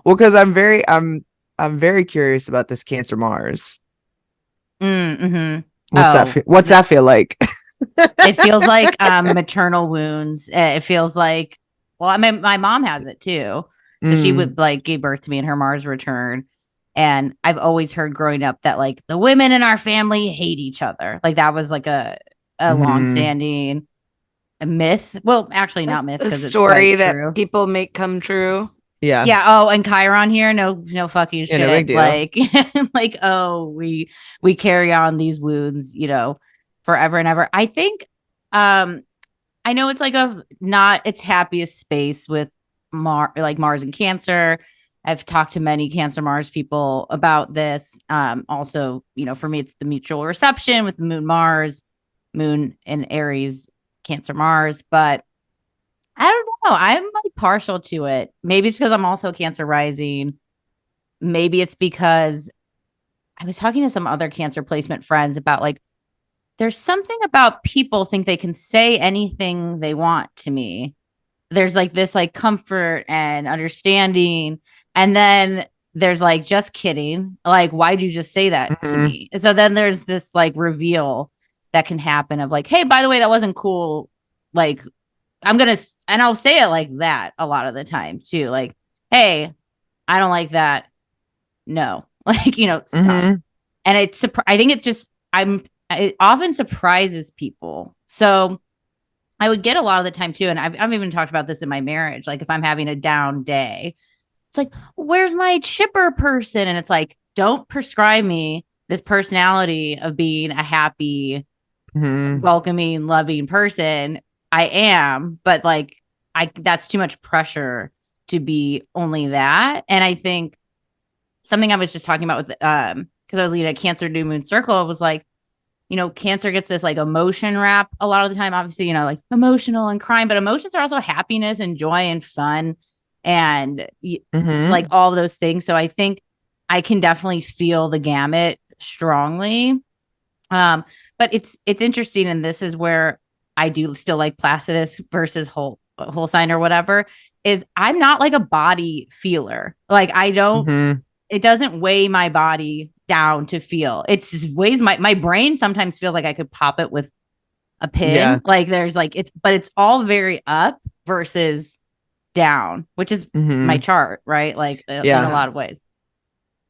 well, because I'm very curious about this Cancer Mars. Mm-hmm. What's that feel like? It feels like maternal wounds. It feels like, well, I mean, my mom has it too. So she Mm, would like gave birth to me in her Mars return. And I've always heard growing up that like the women in our family hate each other. Like that was like a mhm. long-standing myth. Well, actually That's not myth a because it's quite story that true. people make come true. Yeah. Yeah. Oh, and Chiron here, no fucking Yeah, no big shit. deal. Like, like, oh, we carry on these wounds, forever and ever. I think, I know it's like a not its happiest space with Mars and Cancer. I've talked to many Cancer Mars people about this. Also, for me, it's the mutual reception with the Moon and Aries, Cancer Mars, but I don't know. I'm like partial to it. Maybe it's because I'm also Cancer rising. Maybe it's because I was talking to some other Cancer placement friends about like there's something about people think they can say anything they want to me. There's like this like comfort and understanding, and then there's like just kidding. Like, why'd you just say that to Mhm. me? So then there's this like reveal that can happen of like, hey, by the way, that wasn't cool. Like, and I'll say it like that a lot of the time too. Like, hey, I don't like that. No, like, stop. Mhm. And I think it often surprises people. So I would get a lot of the time too. And I've even talked about this in my marriage. Like if I'm having a down day, it's like, where's my chipper person? And it's like, don't prescribe me this personality of being a happy, welcoming, loving person. I am, but like that's too much pressure to be only that. And I think something I was just talking about with because I was leading a Cancer new moon circle, it was like, Cancer gets this like emotion rap a lot of the time, obviously, like emotional and crying, but emotions are also happiness and joy and fun and like all of those things. So I think I can definitely feel the gamut strongly. But it's interesting, and this is where I do still like Placidus versus whole sign or whatever, is I'm not like a body feeler. Like I don't it doesn't weigh my body down to feel. It just weighs my brain sometimes feels like I could pop it with a pin. Yeah. Like there's like but it's all very up versus down, which is my chart, right? Like in a lot of ways.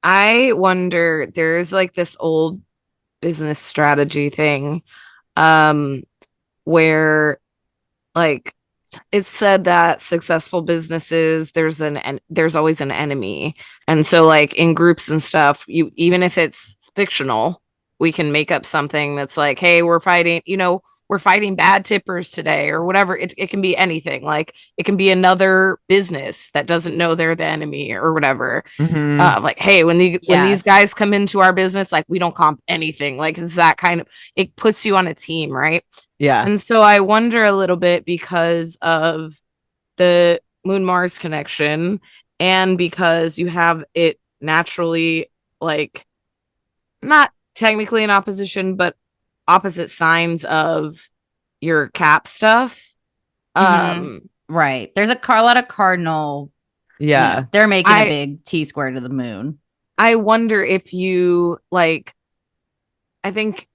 I wonder, there's like this old business strategy thing where like it's said that successful businesses there's always an enemy, and so like in groups and stuff, you even if it's fictional, we can make up something that's like, hey, we're fighting bad tippers today or whatever. It can be anything. Like it can be another business that doesn't know they're the enemy or whatever. Like, hey, when these guys come into our business, like we don't comp anything. Like it's that kind of, it puts you on a team, right? Yeah. And so I wonder a little bit because of the Moon Mars connection and because you have it naturally, like not technically in opposition, but opposite signs of your cap stuff. Right. There's a lot of cardinal. Yeah. They're making a big T square to the moon. I wonder if you like, I think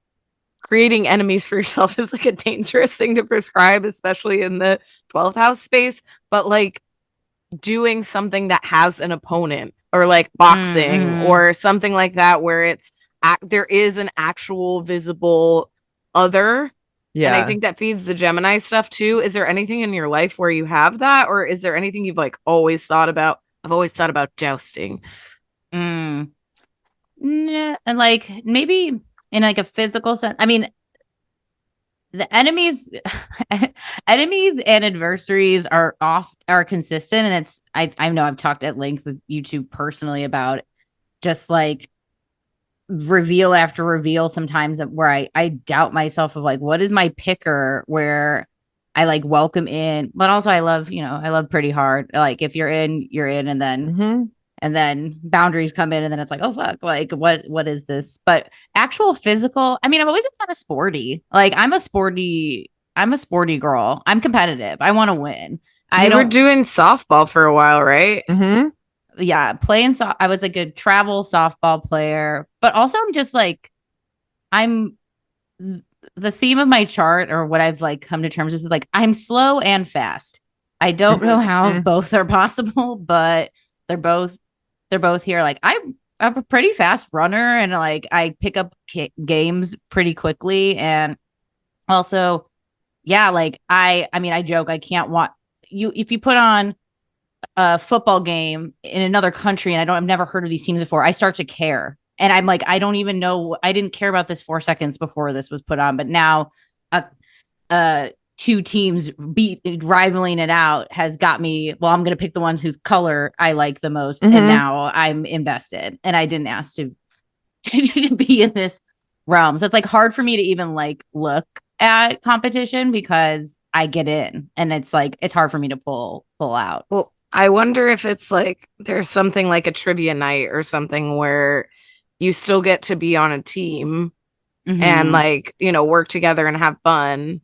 creating enemies for yourself is like a dangerous thing to prescribe, especially in the 12th house space, but like doing something that has an opponent or like boxing or something like that, where it's there is an actual visible other. Yeah. And I think that feeds the Gemini stuff too. Is there anything in your life where you have that, or is there anything you've like always thought about? I've always thought about jousting. Nah, and like maybe in like a physical sense. I mean, the enemies and adversaries are consistent, and it's I know I've talked at length with you two personally about just like reveal after reveal sometimes where I doubt myself of like, what is my picker, where I like welcome in, but also I love pretty hard. Like if you're in, and then and then boundaries come in, and then it's like, oh fuck, like what is this? But actual physical, I mean, I've always been kind of sporty. Like I'm a sporty girl. I'm competitive. I want to win. You were doing softball for a while, right? Yeah, playing I was like a travel softball player, but also I'm just like, I'm the theme of my chart, or what I've like come to terms with, is like I'm slow and fast. I don't know how both are possible, but they're both here. Like I'm a pretty fast runner, and like I pick up games pretty quickly, and also, yeah, like I mean, I joke, I can't want you if you put on a football game in another country and I've never heard of these teams before, I start to care. And I'm like, I don't even know. I didn't care about this 4 seconds before this was put on, but now two teams rivaling it out has got me. Well, I'm going to pick the ones whose color I like the most. And now I'm invested, and I didn't ask to be in this realm. So it's like hard for me to even like look at competition because I get in, and it's like, it's hard for me to pull out. Well, I wonder if it's like there's something like a trivia night or something where you still get to be on a team and like, work together and have fun.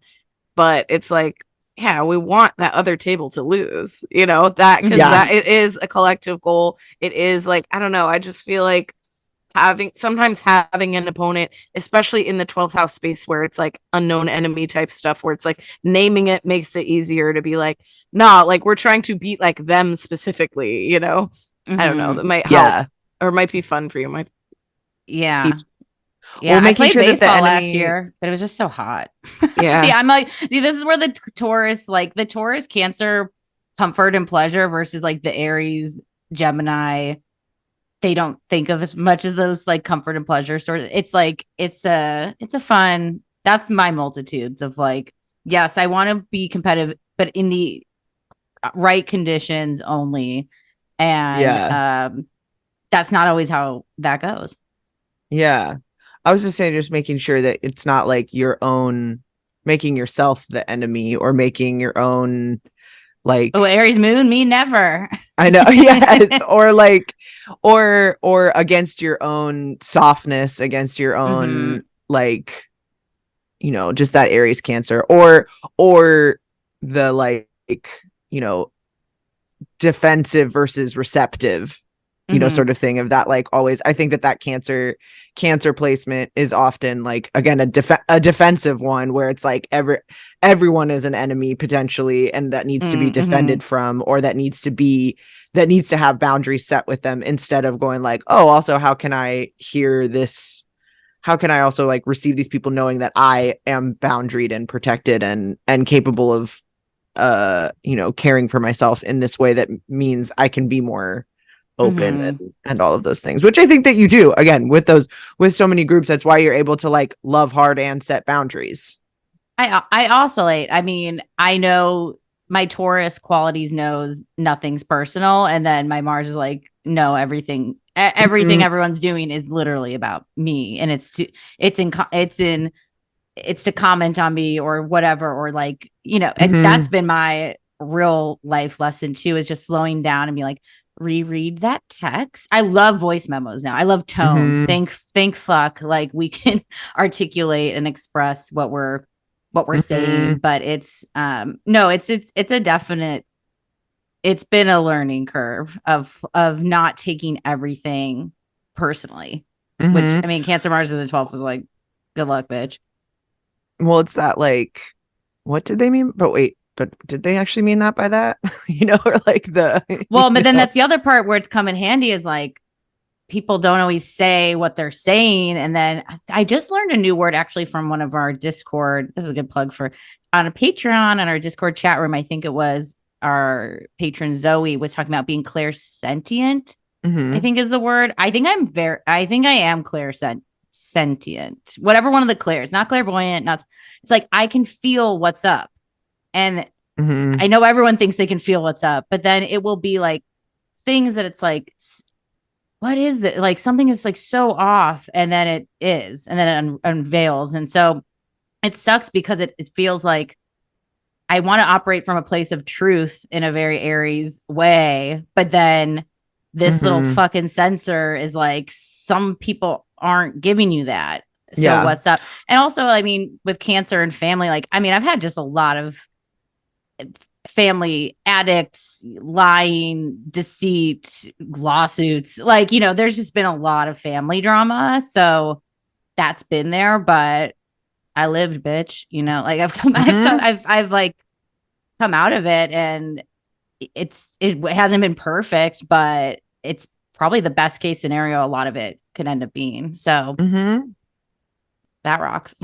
But it's like, yeah, we want that other table to lose, that because that it is a collective goal. It is like, I don't know. I just feel like having an opponent, especially in the 12th house space where it's like unknown enemy type stuff, where it's like naming it makes it easier to be like, nah, like we're trying to beat like them specifically, I don't know. That might help or might be fun for you. Yeah, Well, I making played sure that the baseball last enemy. year, but it was just so hot. Yeah. See, I'm like, see, this is where the Taurus, like the Taurus Cancer comfort and pleasure versus like the Aries Gemini, they don't think of as much as those like comfort and pleasure sort of. It's like it's a fun. That's my multitudes of like, yes, I want to be competitive, but in the right conditions only, and Yeah. that's not always how that goes. Yeah. I was just saying, just making sure that it's not like your own, making yourself the enemy or making your own, Oh, like, Aries Moon, me never. I know, yes, or like, or against your own softness, against your Mhm. own, like, just that Aries Cancer, or the like, you know, defensive versus receptive, Mhm. sort of thing of that, like always. I think that cancer placement is often like, again, a defensive one where it's like everyone is an enemy potentially, and that needs to be Mhm. defended from, or that needs to have boundaries set with them, instead of going like, oh, also, how can I hear this? How can I also like receive these people knowing that I am boundaried and protected and capable of caring for myself in this way that means I can be more open, Mhm. and all of those things, which I think that you do, again, with so many groups. That's why you're able to like love hard and set boundaries. I oscillate. I mean, I know my Taurus qualities knows nothing's personal, and then my Mars is like, no, everything Mhm. everyone's doing is literally about me, and it's to comment on me or whatever, or like, and that's Mhm. been my real life lesson too, is just slowing down and be like, reread that text. I love voice memos now. I love tone. Mhm. Think fuck, like we can articulate and express what we're saying, Mhm. but it's no, it's a definite, it's been a learning curve of not taking everything personally, which Mhm. I mean, Cancer Mars in the 12th was like, good luck, bitch. Well, it's that, like, what did they mean? But wait, but did they actually mean that by that? Or like the, Well, but then that's the other part where it's come in handy, is like people don't always say what they're saying. And then I just learned a new word actually from one of our Discord. This is a good plug for on a Patreon and our Discord chat room. I think it was our patron Zoe was talking about being clairsentient, I Mhm. think is the word. I think I am clairsentient. Whatever one of the clairs, not clairvoyant, not it's like I can feel what's up. And I Mhm. know everyone thinks they can feel what's up, but then it will be like things that it's like, what is it? Like something is like so off, and then it is, and then it unveils. And so it sucks because it feels like I want to operate from a place of truth in a very Aries way, but then this little Mhm. fucking sensor is like, some people aren't giving you that. So Yeah. what's up? And also, I mean, with Cancer and family, like, I mean, I've had just a lot of family addicts, lying, deceit, lawsuits. Like, there's just been a lot of family drama. So that's been there, but I lived, bitch. Like Mhm. I've like come out of it, and it hasn't been perfect, but it's probably the best case scenario a lot of it could end up being. So Mhm. that rocks.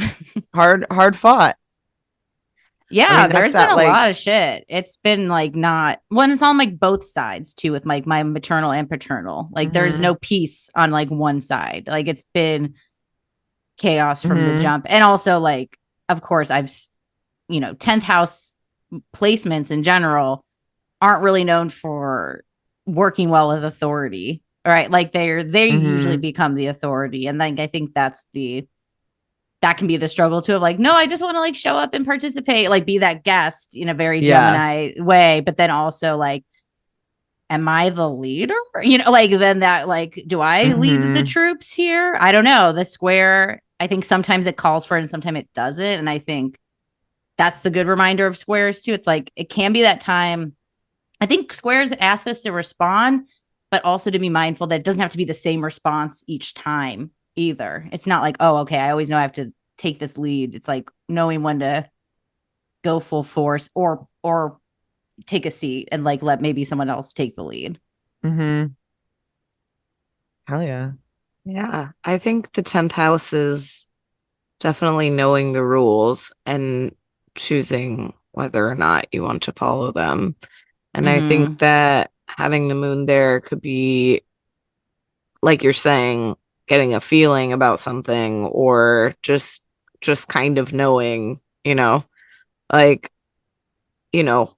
Hard fought. I Yeah, mean, that's there's been that, a like. lot of shit. It's been like not well, and it's on like both sides too, with like my maternal and paternal. Like there's Mhm. no peace on like one side. Like it's been chaos from the Mhm. jump. And also like, of course, 10th house placements in general aren't really known for working well with authority. All right. Like they usually Mhm. become the authority. And like I think that can be the struggle too, of like, no, I just want to like show up and participate, like be that guest in a very Yeah. Gemini way, but then also like, am I the leader? Like then that like, do I lead the Mhm. troops here? I don't know. The square, I think sometimes it calls for it and sometimes it doesn't. And I think that's the good reminder of squares too. It's like it can be that time. I think squares ask us to respond, but also to be mindful that it doesn't have to be the same response each time either. It's not like, oh, okay, I always know I have to take this lead. It's like knowing when to go full force or take a seat and like let maybe someone else take the lead. Mhm. Hell yeah. Yeah, I think the 10th house is definitely knowing the rules and choosing whether or not you want to follow them. And I think that having the moon there could be, like you're saying, getting a feeling about something, or just kind of knowing, like, you know,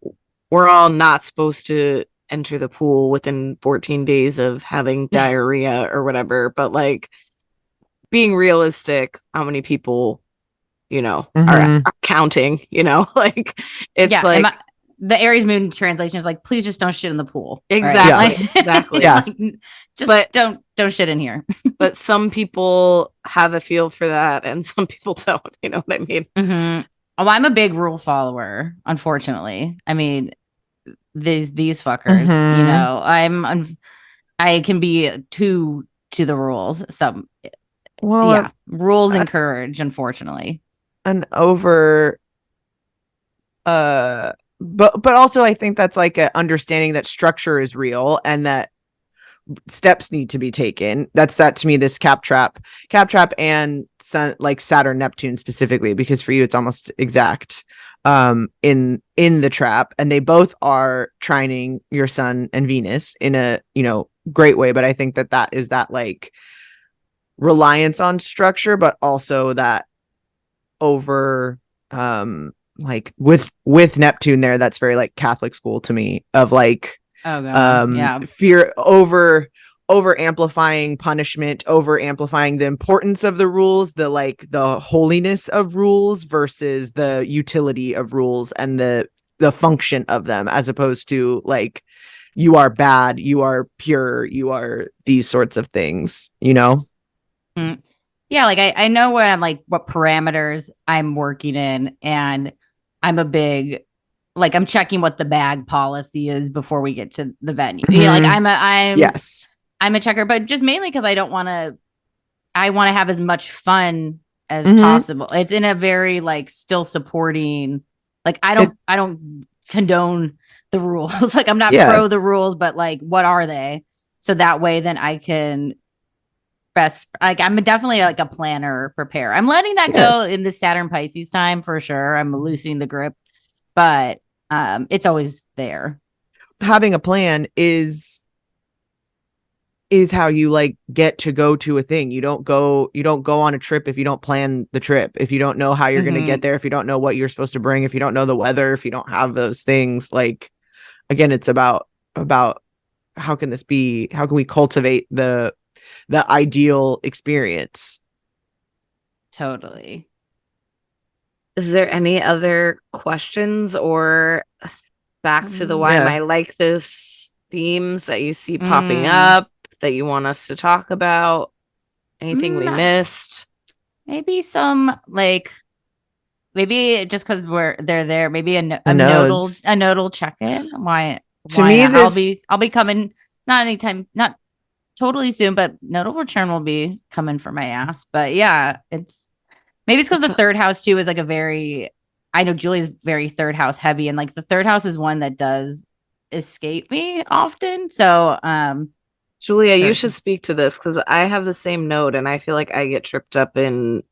we're all not supposed to enter the pool within 14 days of having diarrhea or whatever, but like being realistic, how many people, are counting, like it's Yeah, like the Aries Moon translation is like, please just don't shit in the pool. exactly, Right? exactly. Yeah. Like, just But don't shit in here. but some people have a feel for that and some people don't, you know what I mean? Oh, I'm a big rule follower, unfortunately. I mean, these fuckers, I can be too to the rules. So Well, yeah, rules encourage, unfortunately. an over but also I think that's like a understanding that structure is real and that steps need to be taken. That's that to me, this cap trap and sun, like Saturn Neptune specifically, because for you it's almost exact in the trap, and they both are trining your sun and Venus in a great way. But I think that is that like reliance on structure, but also that over like with Neptune there, that's very like Catholic school to me, of like Oh god, yeah, fear over amplifying punishment, over amplifying the importance of the rules, the like the holiness of rules versus the utility of rules and the function of them, as opposed to like you are bad, you are pure, you are these sorts of things, yeah. Like I know what I'm like, what parameters I'm working in, and I'm a big like I'm checking what the bag policy is before we get to the venue. Like yes, I'm a checker, but just mainly because I want to have as much fun as Mhm. possible. It's in a very like still supporting, like I don't condone the rules. Like I'm not pro the rules, but like what are they? So that way then I can best, like I'm definitely like a planner, prepare. I'm letting that go in the Saturn Pisces time for sure. I'm loosening the grip, but it's always there. Having a plan is how you like get to go to a thing. You don't go on a trip if you don't plan the trip, if you don't know how you're going to get there, if you don't know what you're supposed to bring, if you don't know the weather, if you don't have those things. Like again, it's about how can we cultivate the ideal experience. Totally. Is there any other questions or back to the why am I like this themes that you see popping up that you want us to talk about? Anything we missed? Maybe some like maybe just because they're there, maybe a nodal check-in. Why to me not? I'll be coming, not anytime, not totally soon, but nodal return will be coming for my ass. But yeah, maybe it's because the third house too is like a very, I know Julie's very third house heavy, and like the third house is one that does escape me often. So Julia, you should speak to this because I have the same node and I feel like I get tripped up in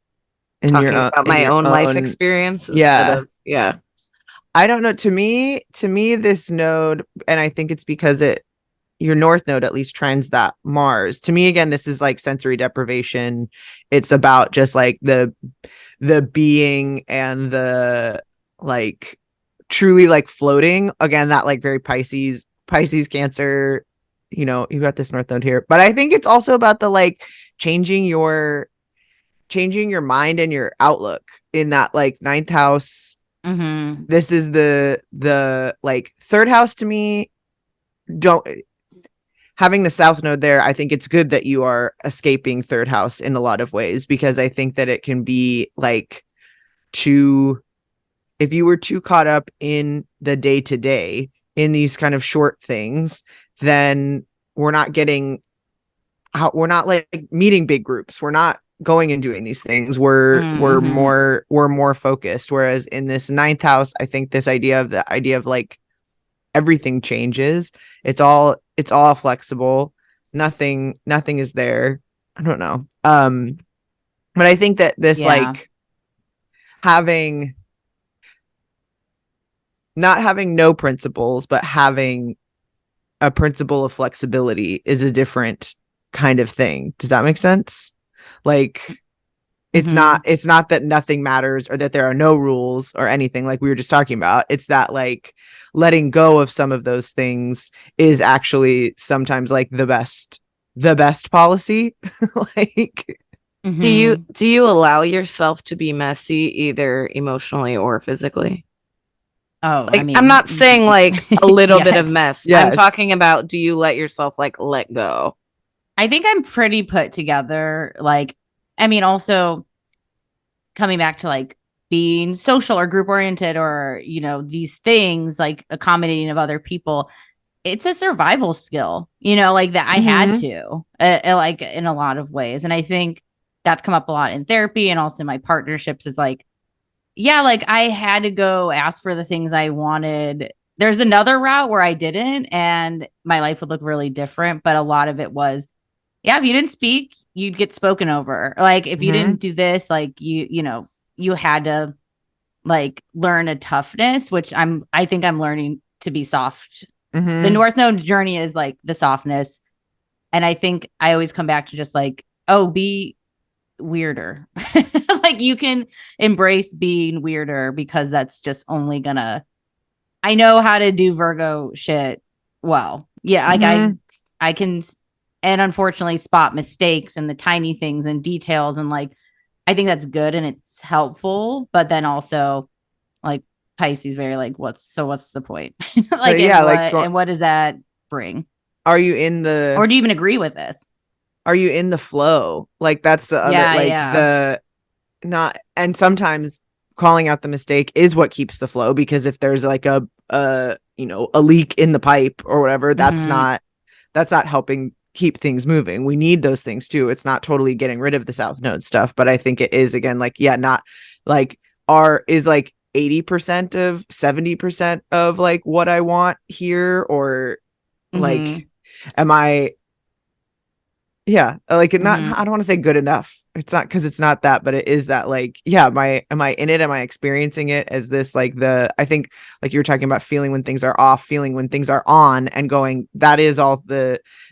talking about my own life experience instead of I don't know. To me this node, and I think it's because your north node at least trines that Mars. To me, again, this is like sensory deprivation. It's about just like the being and the like truly like floating. Again, that like very Pisces Cancer, you got this north node here. But I think it's also about the like changing your mind and your outlook in that like ninth house. This is the like third house to me. Don't having the south node there, I think it's good that you are escaping third house in a lot of ways, because I think that it can be like if you were too caught up in the day to day in these kind of short things, then we're not like meeting big groups. We're not going and doing these things. We're more focused. Whereas in this ninth house, I think this idea of like everything changes. It's all flexible. Nothing is there. I don't know. But I think that this Yeah. like having not having no principles, but having a principle of flexibility is a different kind of thing. Does that make sense? Like Mhm. it's not that nothing matters or that there are no rules or anything like we were just talking about. It's that like letting go of some of those things is actually sometimes like the best policy. Like Mhm. Do you allow yourself to be messy either emotionally or physically? Oh, I Like I'm mean, not saying like a little bit of yes. mess. I'm yes. talking about do you let yourself like let go? I think I'm pretty put together. Like, I mean, also coming back to like being social or group oriented or, these things like accommodating of other people, it's a survival skill, like that I had Mm-hmm. to, like in a lot of ways. And I think that's come up a lot in therapy and also in my partnerships is like, yeah, like I had to go ask for the things I wanted. There's another route where I didn't, and my life would look really different. But a lot of it was, yeah, if you didn't speak, you'd get spoken over. Like if you Mm-hmm. didn't do this, like you had to like learn a toughness, which I think I'm learning to be soft. The Mm-hmm. North Node journey is like the softness. And I think I always come back to just like, oh, be weirder. Like you can embrace being weirder because that's just only gonna I know how to do Virgo shit well. Yeah, like Mm-hmm. I can and unfortunately spot mistakes and the tiny things and details and like I think that's good and it's helpful, but then also like Pisces very like what's the point? Like Yeah, like and what does that bring? are you in the Or do you even agree with this? are you in the flow? Like that's the other Yeah, like yeah. the not and sometimes calling out the mistake is what keeps the flow because if there's like a leak in the pipe or whatever, Mm-hmm. that's not helping keep things moving. We need those things too. It's not totally getting rid of the South Node stuff, but I think it is again like yeah, not like are is like 80% of 70% of like what I want here or Mm-hmm. like am I yeah like it not Mm-hmm. I don't want to say good enough it's not because it's not that but it is that like yeah am I in it am I experiencing it as this like the I think like you were talking about feeling when things are off feeling when things are on and going that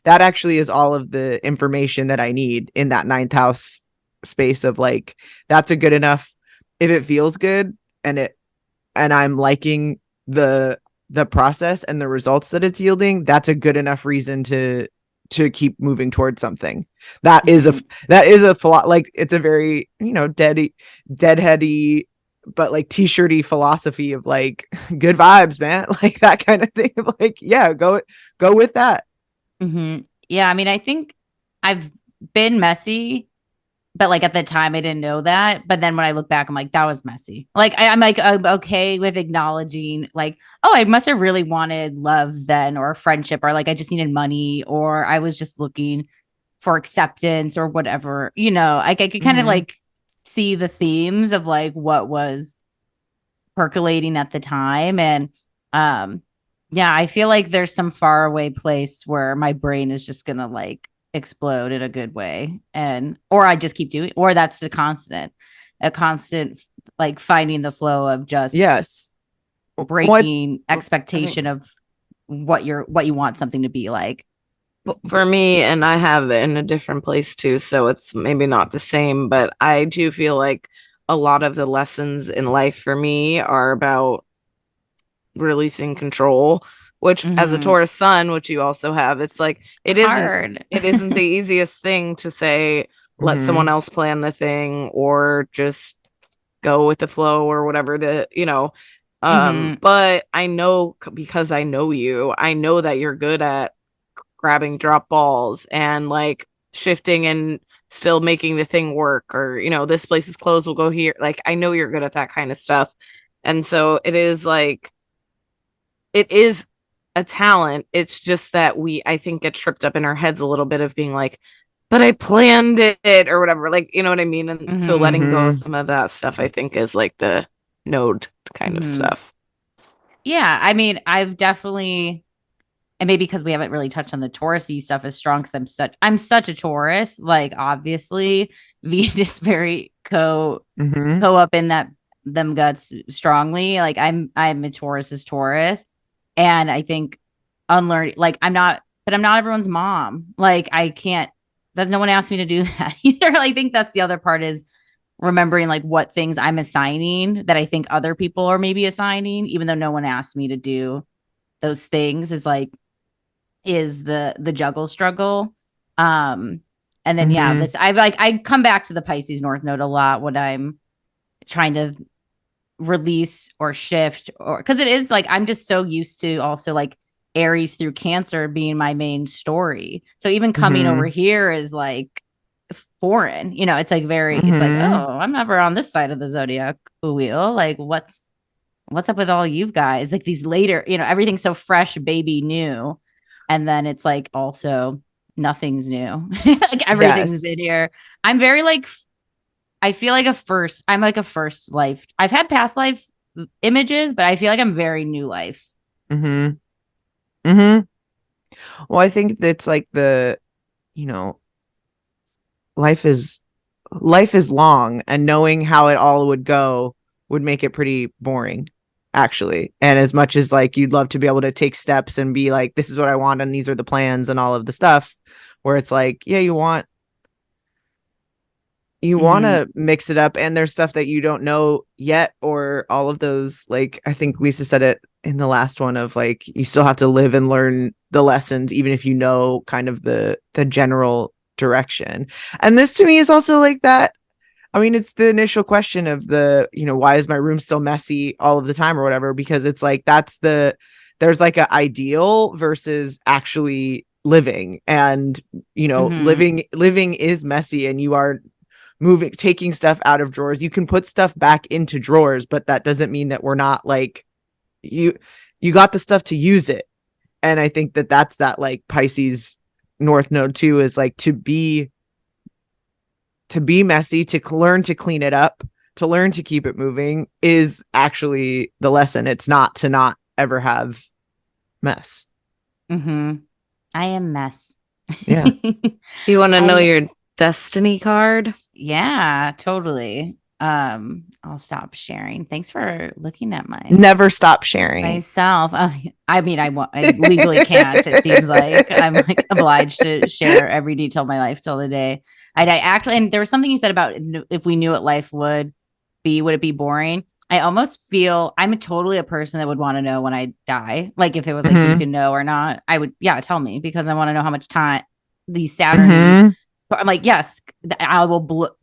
actually is all of the information that I need in that ninth house space of like that's a good enough if it feels good and it and I'm liking the process and the results that it's yielding, that's a good enough reason to keep moving towards something. That is a Mm-hmm. that is a like it's a very, deadheady but like t-shirty philosophy of like good vibes, man. Like that kind of thing. Like, yeah, go with that. Mm-hmm. Yeah, I mean, I think I've been messy, but like at the time I didn't know that. But then when I look back, I'm like, that was messy. Like I'm like I'm okay with acknowledging, like, oh, I must have really wanted love then, or a friendship, or like I just needed money, or I was just looking for acceptance or whatever. Like I could kind of Mm-hmm. like see the themes of like what was percolating at the time. And um yeah, I feel like there's some faraway place where my brain is just gonna like explode in a good way. And or I just keep doing or that's a constant like finding the flow of just Yes. What breaking I think expectation of what you want something to be like. for me, and I have it in a different place too, so it's maybe not the same, but I do feel like a lot of the lessons in life for me are about releasing control, which as a Mm-hmm. Taurus sun, which you also have, it's like Hard. it isn't the easiest thing to say let someone mm-hmm. else plan the thing or just go with the flow or whatever Mm-hmm. but I know because I know you, I know that you're good at grabbing drop balls and like shifting and still making the thing work or this place is closed, we'll go here. Like I know you're good at that kind of stuff. And so it is a talent. It's just that we, I think, get tripped up in our heads a little bit of being like, but I planned it or whatever. Like, you know what I mean? And so Mm-hmm. letting go of Mm-hmm. some of that stuff, I think, is like the node kind of Mm-hmm. stuff. Yeah, I mean, I've definitely and maybe because we haven't really touched on the Taurus-y stuff as strong because I'm such a Taurus. Like obviously Venus very co up in that them guts strongly. Like I'm a Taurus's Taurus. And I think unlearning, like I'm not everyone's mom. Like I can't, no one asked me to do that either. I think that's the other part is remembering like what things I'm assigning that I think other people are maybe assigning, even though no one asked me to do those things is the juggle struggle. And then this I come back to the Pisces North Node a lot when I'm trying to release or shift, or because it is like I'm just so used to also like Aries through Cancer being my main story. So even coming over here is like foreign, it's like very it's like, oh, I'm never on this side of the zodiac wheel. Like what's up with all you guys? Like these later, everything's so fresh, baby new. And then it's like also nothing's new. Like everything's in here. I'm very like I feel like I'm like a first life. I've had past life images, but I feel like I'm very new life. Well, I think that's like life is long, and knowing how it all would go would make it pretty boring, actually. And as much as like you'd love to be able to take steps and be like, this is what I want and these are the plans and all of the stuff, where it's like, yeah, you want to mix it up, and there's stuff that you don't know yet, or all of those, like I think Lisa said it in the last one of like you still have to live and learn the lessons even if you know kind of the general direction. And this to me is also like that. I mean, it's the initial question of why is my room still messy all of the time or whatever, because it's like there's like an ideal versus actually living, and living is messy, and you are taking stuff out of drawers. You can put stuff back into drawers, but that doesn't mean that we're not like you got the stuff to use it. And I think that's that like Pisces North Node too, is like to be messy, to learn to clean it up, to learn to keep it moving is actually the lesson. It's not to not ever have mess. I am mess. Yeah. Do you want to know your destiny card? Yeah, totally. I'll stop sharing. Thanks for looking at never stop sharing myself. I mean, I legally can't. It seems like I'm like obliged to share every detail of my life till the day I actually, and there was something you said about if we knew what life would it be boring? I almost feel I'm totally a person that would want to know when I die. Like if it was like you can know or not, I would, tell me, because I want to know how much time these Saturn. I'm like, yes, I will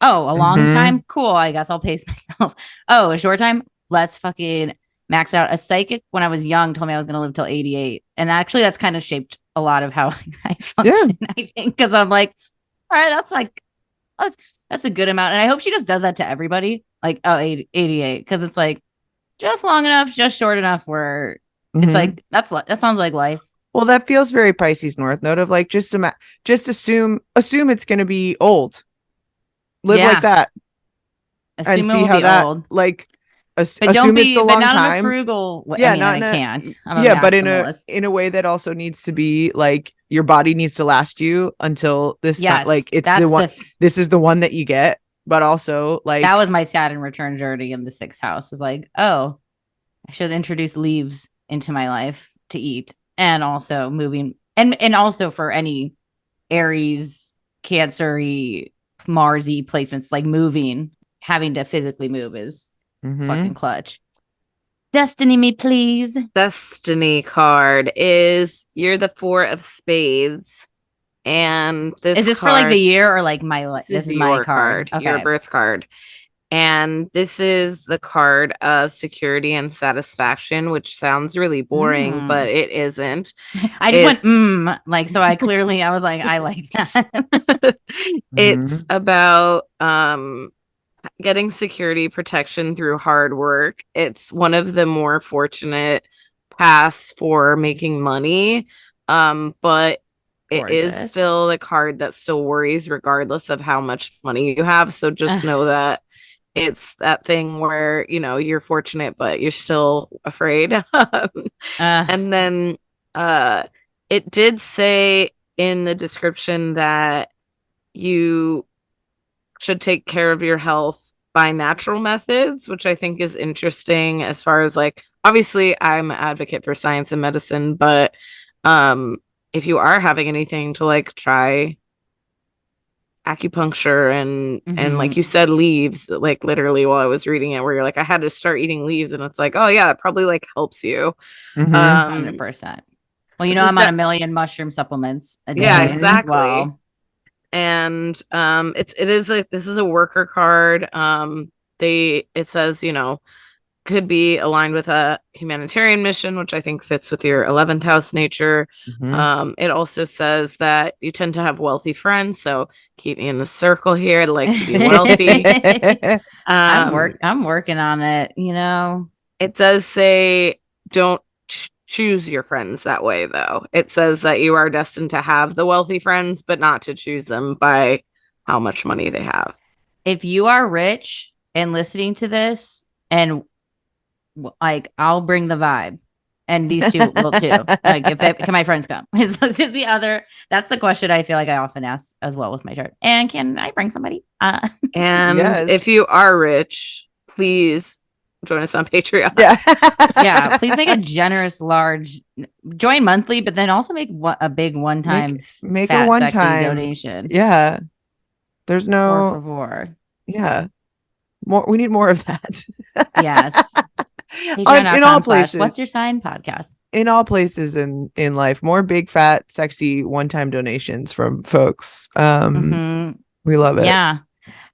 a long time. Cool. I guess I'll pace myself. Oh, a short time. Let's fucking max out. A psychic when I was young told me I was going to live till 88. And actually that's kind of shaped a lot of how I function, I think. Cause I'm like, all right, that's a good amount. And I hope she just does that to everybody. Like, 88. Cause it's like just long enough, just short enough where it's like, that sounds like life. Well, that feels very Pisces North Node of like, just assume it's going to be old. Live like that. Assume and see how that old. Like but don't it's a long time. In a frugal way. Yeah, I can't. But in a way that also needs to be like your body needs to last you until this time. Like it's the one. This is the one that you get, but also like that was my Saturn return journey in the 6th house. Is like, oh, I should introduce leaves into my life to eat. And also moving, and also for any Aries, Cancer-y, Mars-y placements, like moving, having to physically move is fucking clutch. Destiny me, please. Destiny card is you're the 4 of spades. And this for like the year or like my life? This is my card. Okay. Your birth card. And this is the card of security and satisfaction, which sounds really boring, but it isn't. I just went, like, so I was like, I like that. It's about getting security protection through hard work. It's one of the more fortunate paths for making money. But it is still the card that still worries regardless of how much money you have. So just know that it's that thing where, you're fortunate, but you're still afraid. And then It did say in the description that you should take care of your health by natural methods, which I think is interesting as far as like, obviously I'm an advocate for science and medicine, but if you are having anything to like try acupuncture and like you said, leaves, like literally while I was reading it, where you're like, I had to start eating leaves, and it's like, oh yeah, it probably like helps you. 100%. Well, you know, I'm on a million mushroom supplements a day. Yeah, exactly. As well. And it is like, this is a worker card. It says, you know, could be aligned with a humanitarian mission, which I think fits with your 11th house nature. It also says that you tend to have wealthy friends, so keep me in the circle here. I'd like to be wealthy. I'm working on it, you know. It does say don't choose your friends that way, though. It says that you are destined to have the wealthy friends, but not to choose them by how much money they have. If you are rich and listening to this, and like, I'll bring the vibe, and these two will too. Like, can my friends come? That's the question I feel like I often ask as well with my chart. And can I bring somebody? And Yes. if you are rich, please join us on Patreon. Yeah, please make a generous, large, join monthly, but then also make a big one-time, make fat, a one-time sexy donation. Yeah, there's no. Por favor. Yeah, more. We need more of that. Yes. In all places. What's your sign podcast? In all places in life, more big, fat, sexy one-time donations from folks. We love it. Yeah,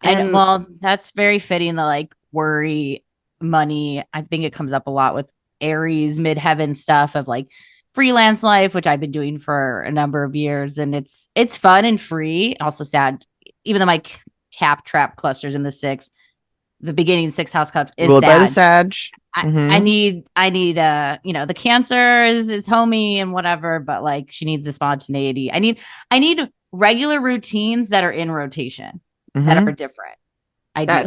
and well, that's very fitting. The like worry money. I think it comes up a lot with Aries midheaven stuff of like freelance life, which I've been doing for a number of years, and it's fun and free. Also sad, even though my cap trap clusters in the 6th, the beginning 6th house cups is ruled sad. by the Sag. I need you know, the Cancer is homey and whatever, but like she needs the spontaneity. I need regular routines that are in rotation that are different.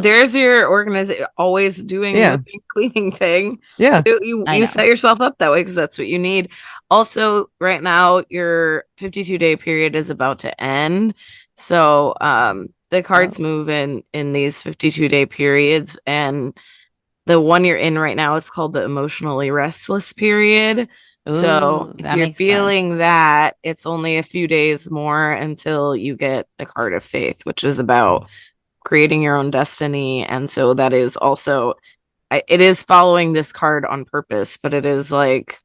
There's your organization, always doing the cleaning thing. Yeah, you set yourself up that way because that's what you need. Also, right now your 52-day period is about to end, so the cards move in these 52-day periods, and the one you're in right now is called the emotionally restless period. Ooh, so if you're feeling that, it's only a few days more until you get the card of faith, which is about creating your own destiny. And so that is also, it is following this card on purpose, but it is like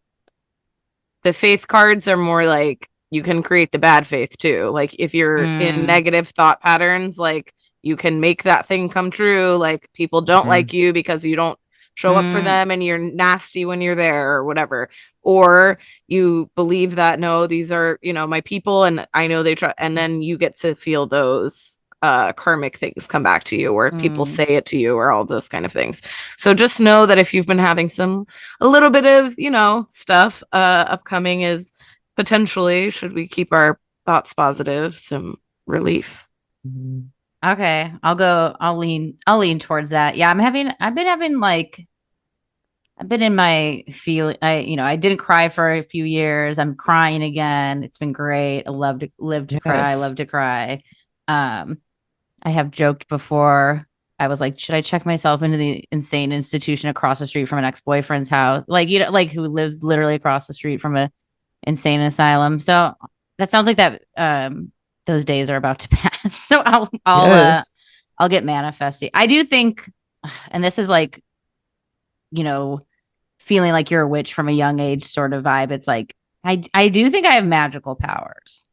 the faith cards are more like you can create the bad faith too. Like if you're in negative thought patterns, like you can make that thing come true. Like people don't like you because you don't show up for them and you're nasty when you're there or whatever. Or you believe that, no, these are, you know, my people and I know they try. And then you get to feel those karmic things come back to you, or people say it to you, or all those kind of things. So just know that if you've been having a little bit of, you know, stuff upcoming, is potentially, should we keep our thoughts positive, some relief. Okay, I'll lean towards that. Yeah, I've been in my feeling. I didn't cry for a few years. I'm crying again. It's been great. I love to live to cry. I love to cry. I have joked before. I was like, should I check myself into the insane institution across the street from an ex-boyfriend's house? Like, you know, like who lives literally across the street from a insane asylum. So that sounds like that those days are about to pass. So I'll get manifesting. I do think, and this is like, you know, feeling like you're a witch from a young age sort of vibe. It's like, I do think I have magical powers.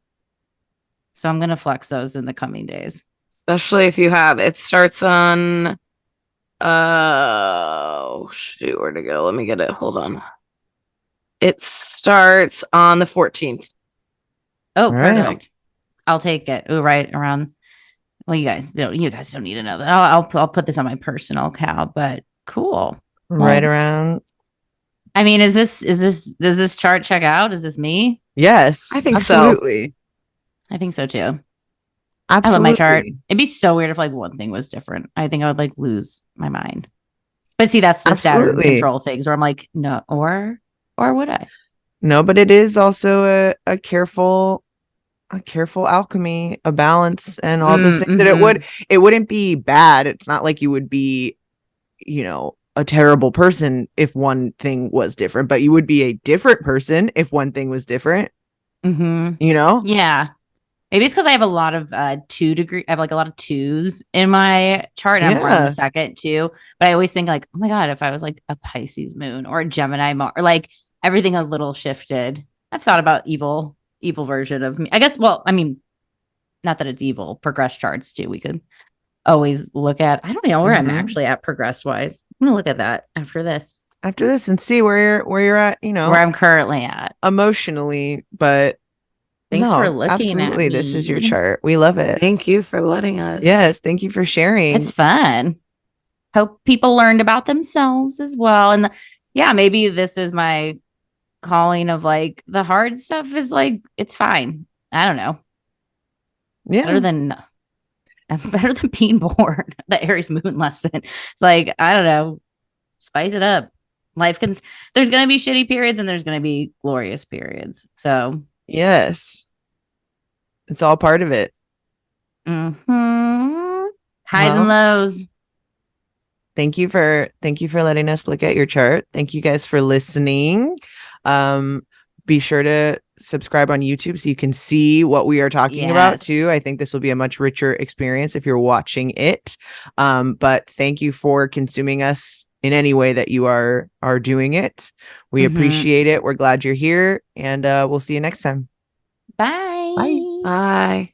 So I'm going to flex those in the coming days. Especially if you have, it starts on, oh shoot, where'd it go? Let me get it. Hold on. It starts on the 14th. Oh, perfect. Right. I'll take it. Oh, right around. Well, you guys don't need to know that. I'll put this on my personal account, but cool. Right around. I mean, does this chart check out? Is this me? Yes, I think absolutely. So. I think so too. Absolutely. I love my chart. It'd be so weird if like one thing was different. I think I would like lose my mind. But see, that's the Saturn control things where I'm like, no, or would I? No, but it is also a careful alchemy, a balance, and all those things that it wouldn't be bad. It's not like you would be, a terrible person if one thing was different, but you would be a different person if one thing was different. Yeah. Maybe it's because I have a lot of 2 degree. I have like a lot of 2s in my chart, and I'm born on the 2nd too. But I always think like, oh my god, if I was like a Pisces moon or a Gemini Mars, or like everything a little shifted. I've thought about evil version of me. I guess. Well, I mean, not that it's evil. Progress charts too. We could always look at. I don't know where I'm actually at progress wise. I'm gonna look at that after this. And see where you're at. Where I'm currently at emotionally, but. Thanks for looking absolutely. at me. This is your chart. We love it. Thank you for letting us. Yes, thank you for sharing. It's fun. Hope people learned about themselves as well. And maybe this is my calling of like the hard stuff is like it's fine. I don't know. Yeah. Better than being born. The Aries Moon lesson. It's like, I don't know. Spice it up. There's gonna be shitty periods and there's gonna be glorious periods. So yes, it's all part of it. Highs and lows. Thank you for letting us look at your chart. Thank you guys for listening. Be sure to subscribe on YouTube so you can see what we are talking about too. I think this will be a much richer experience if you're watching it. But thank you for consuming us in any way that you are doing it. We appreciate it. We're glad you're here, and we'll see you next time. Bye. Bye. Bye.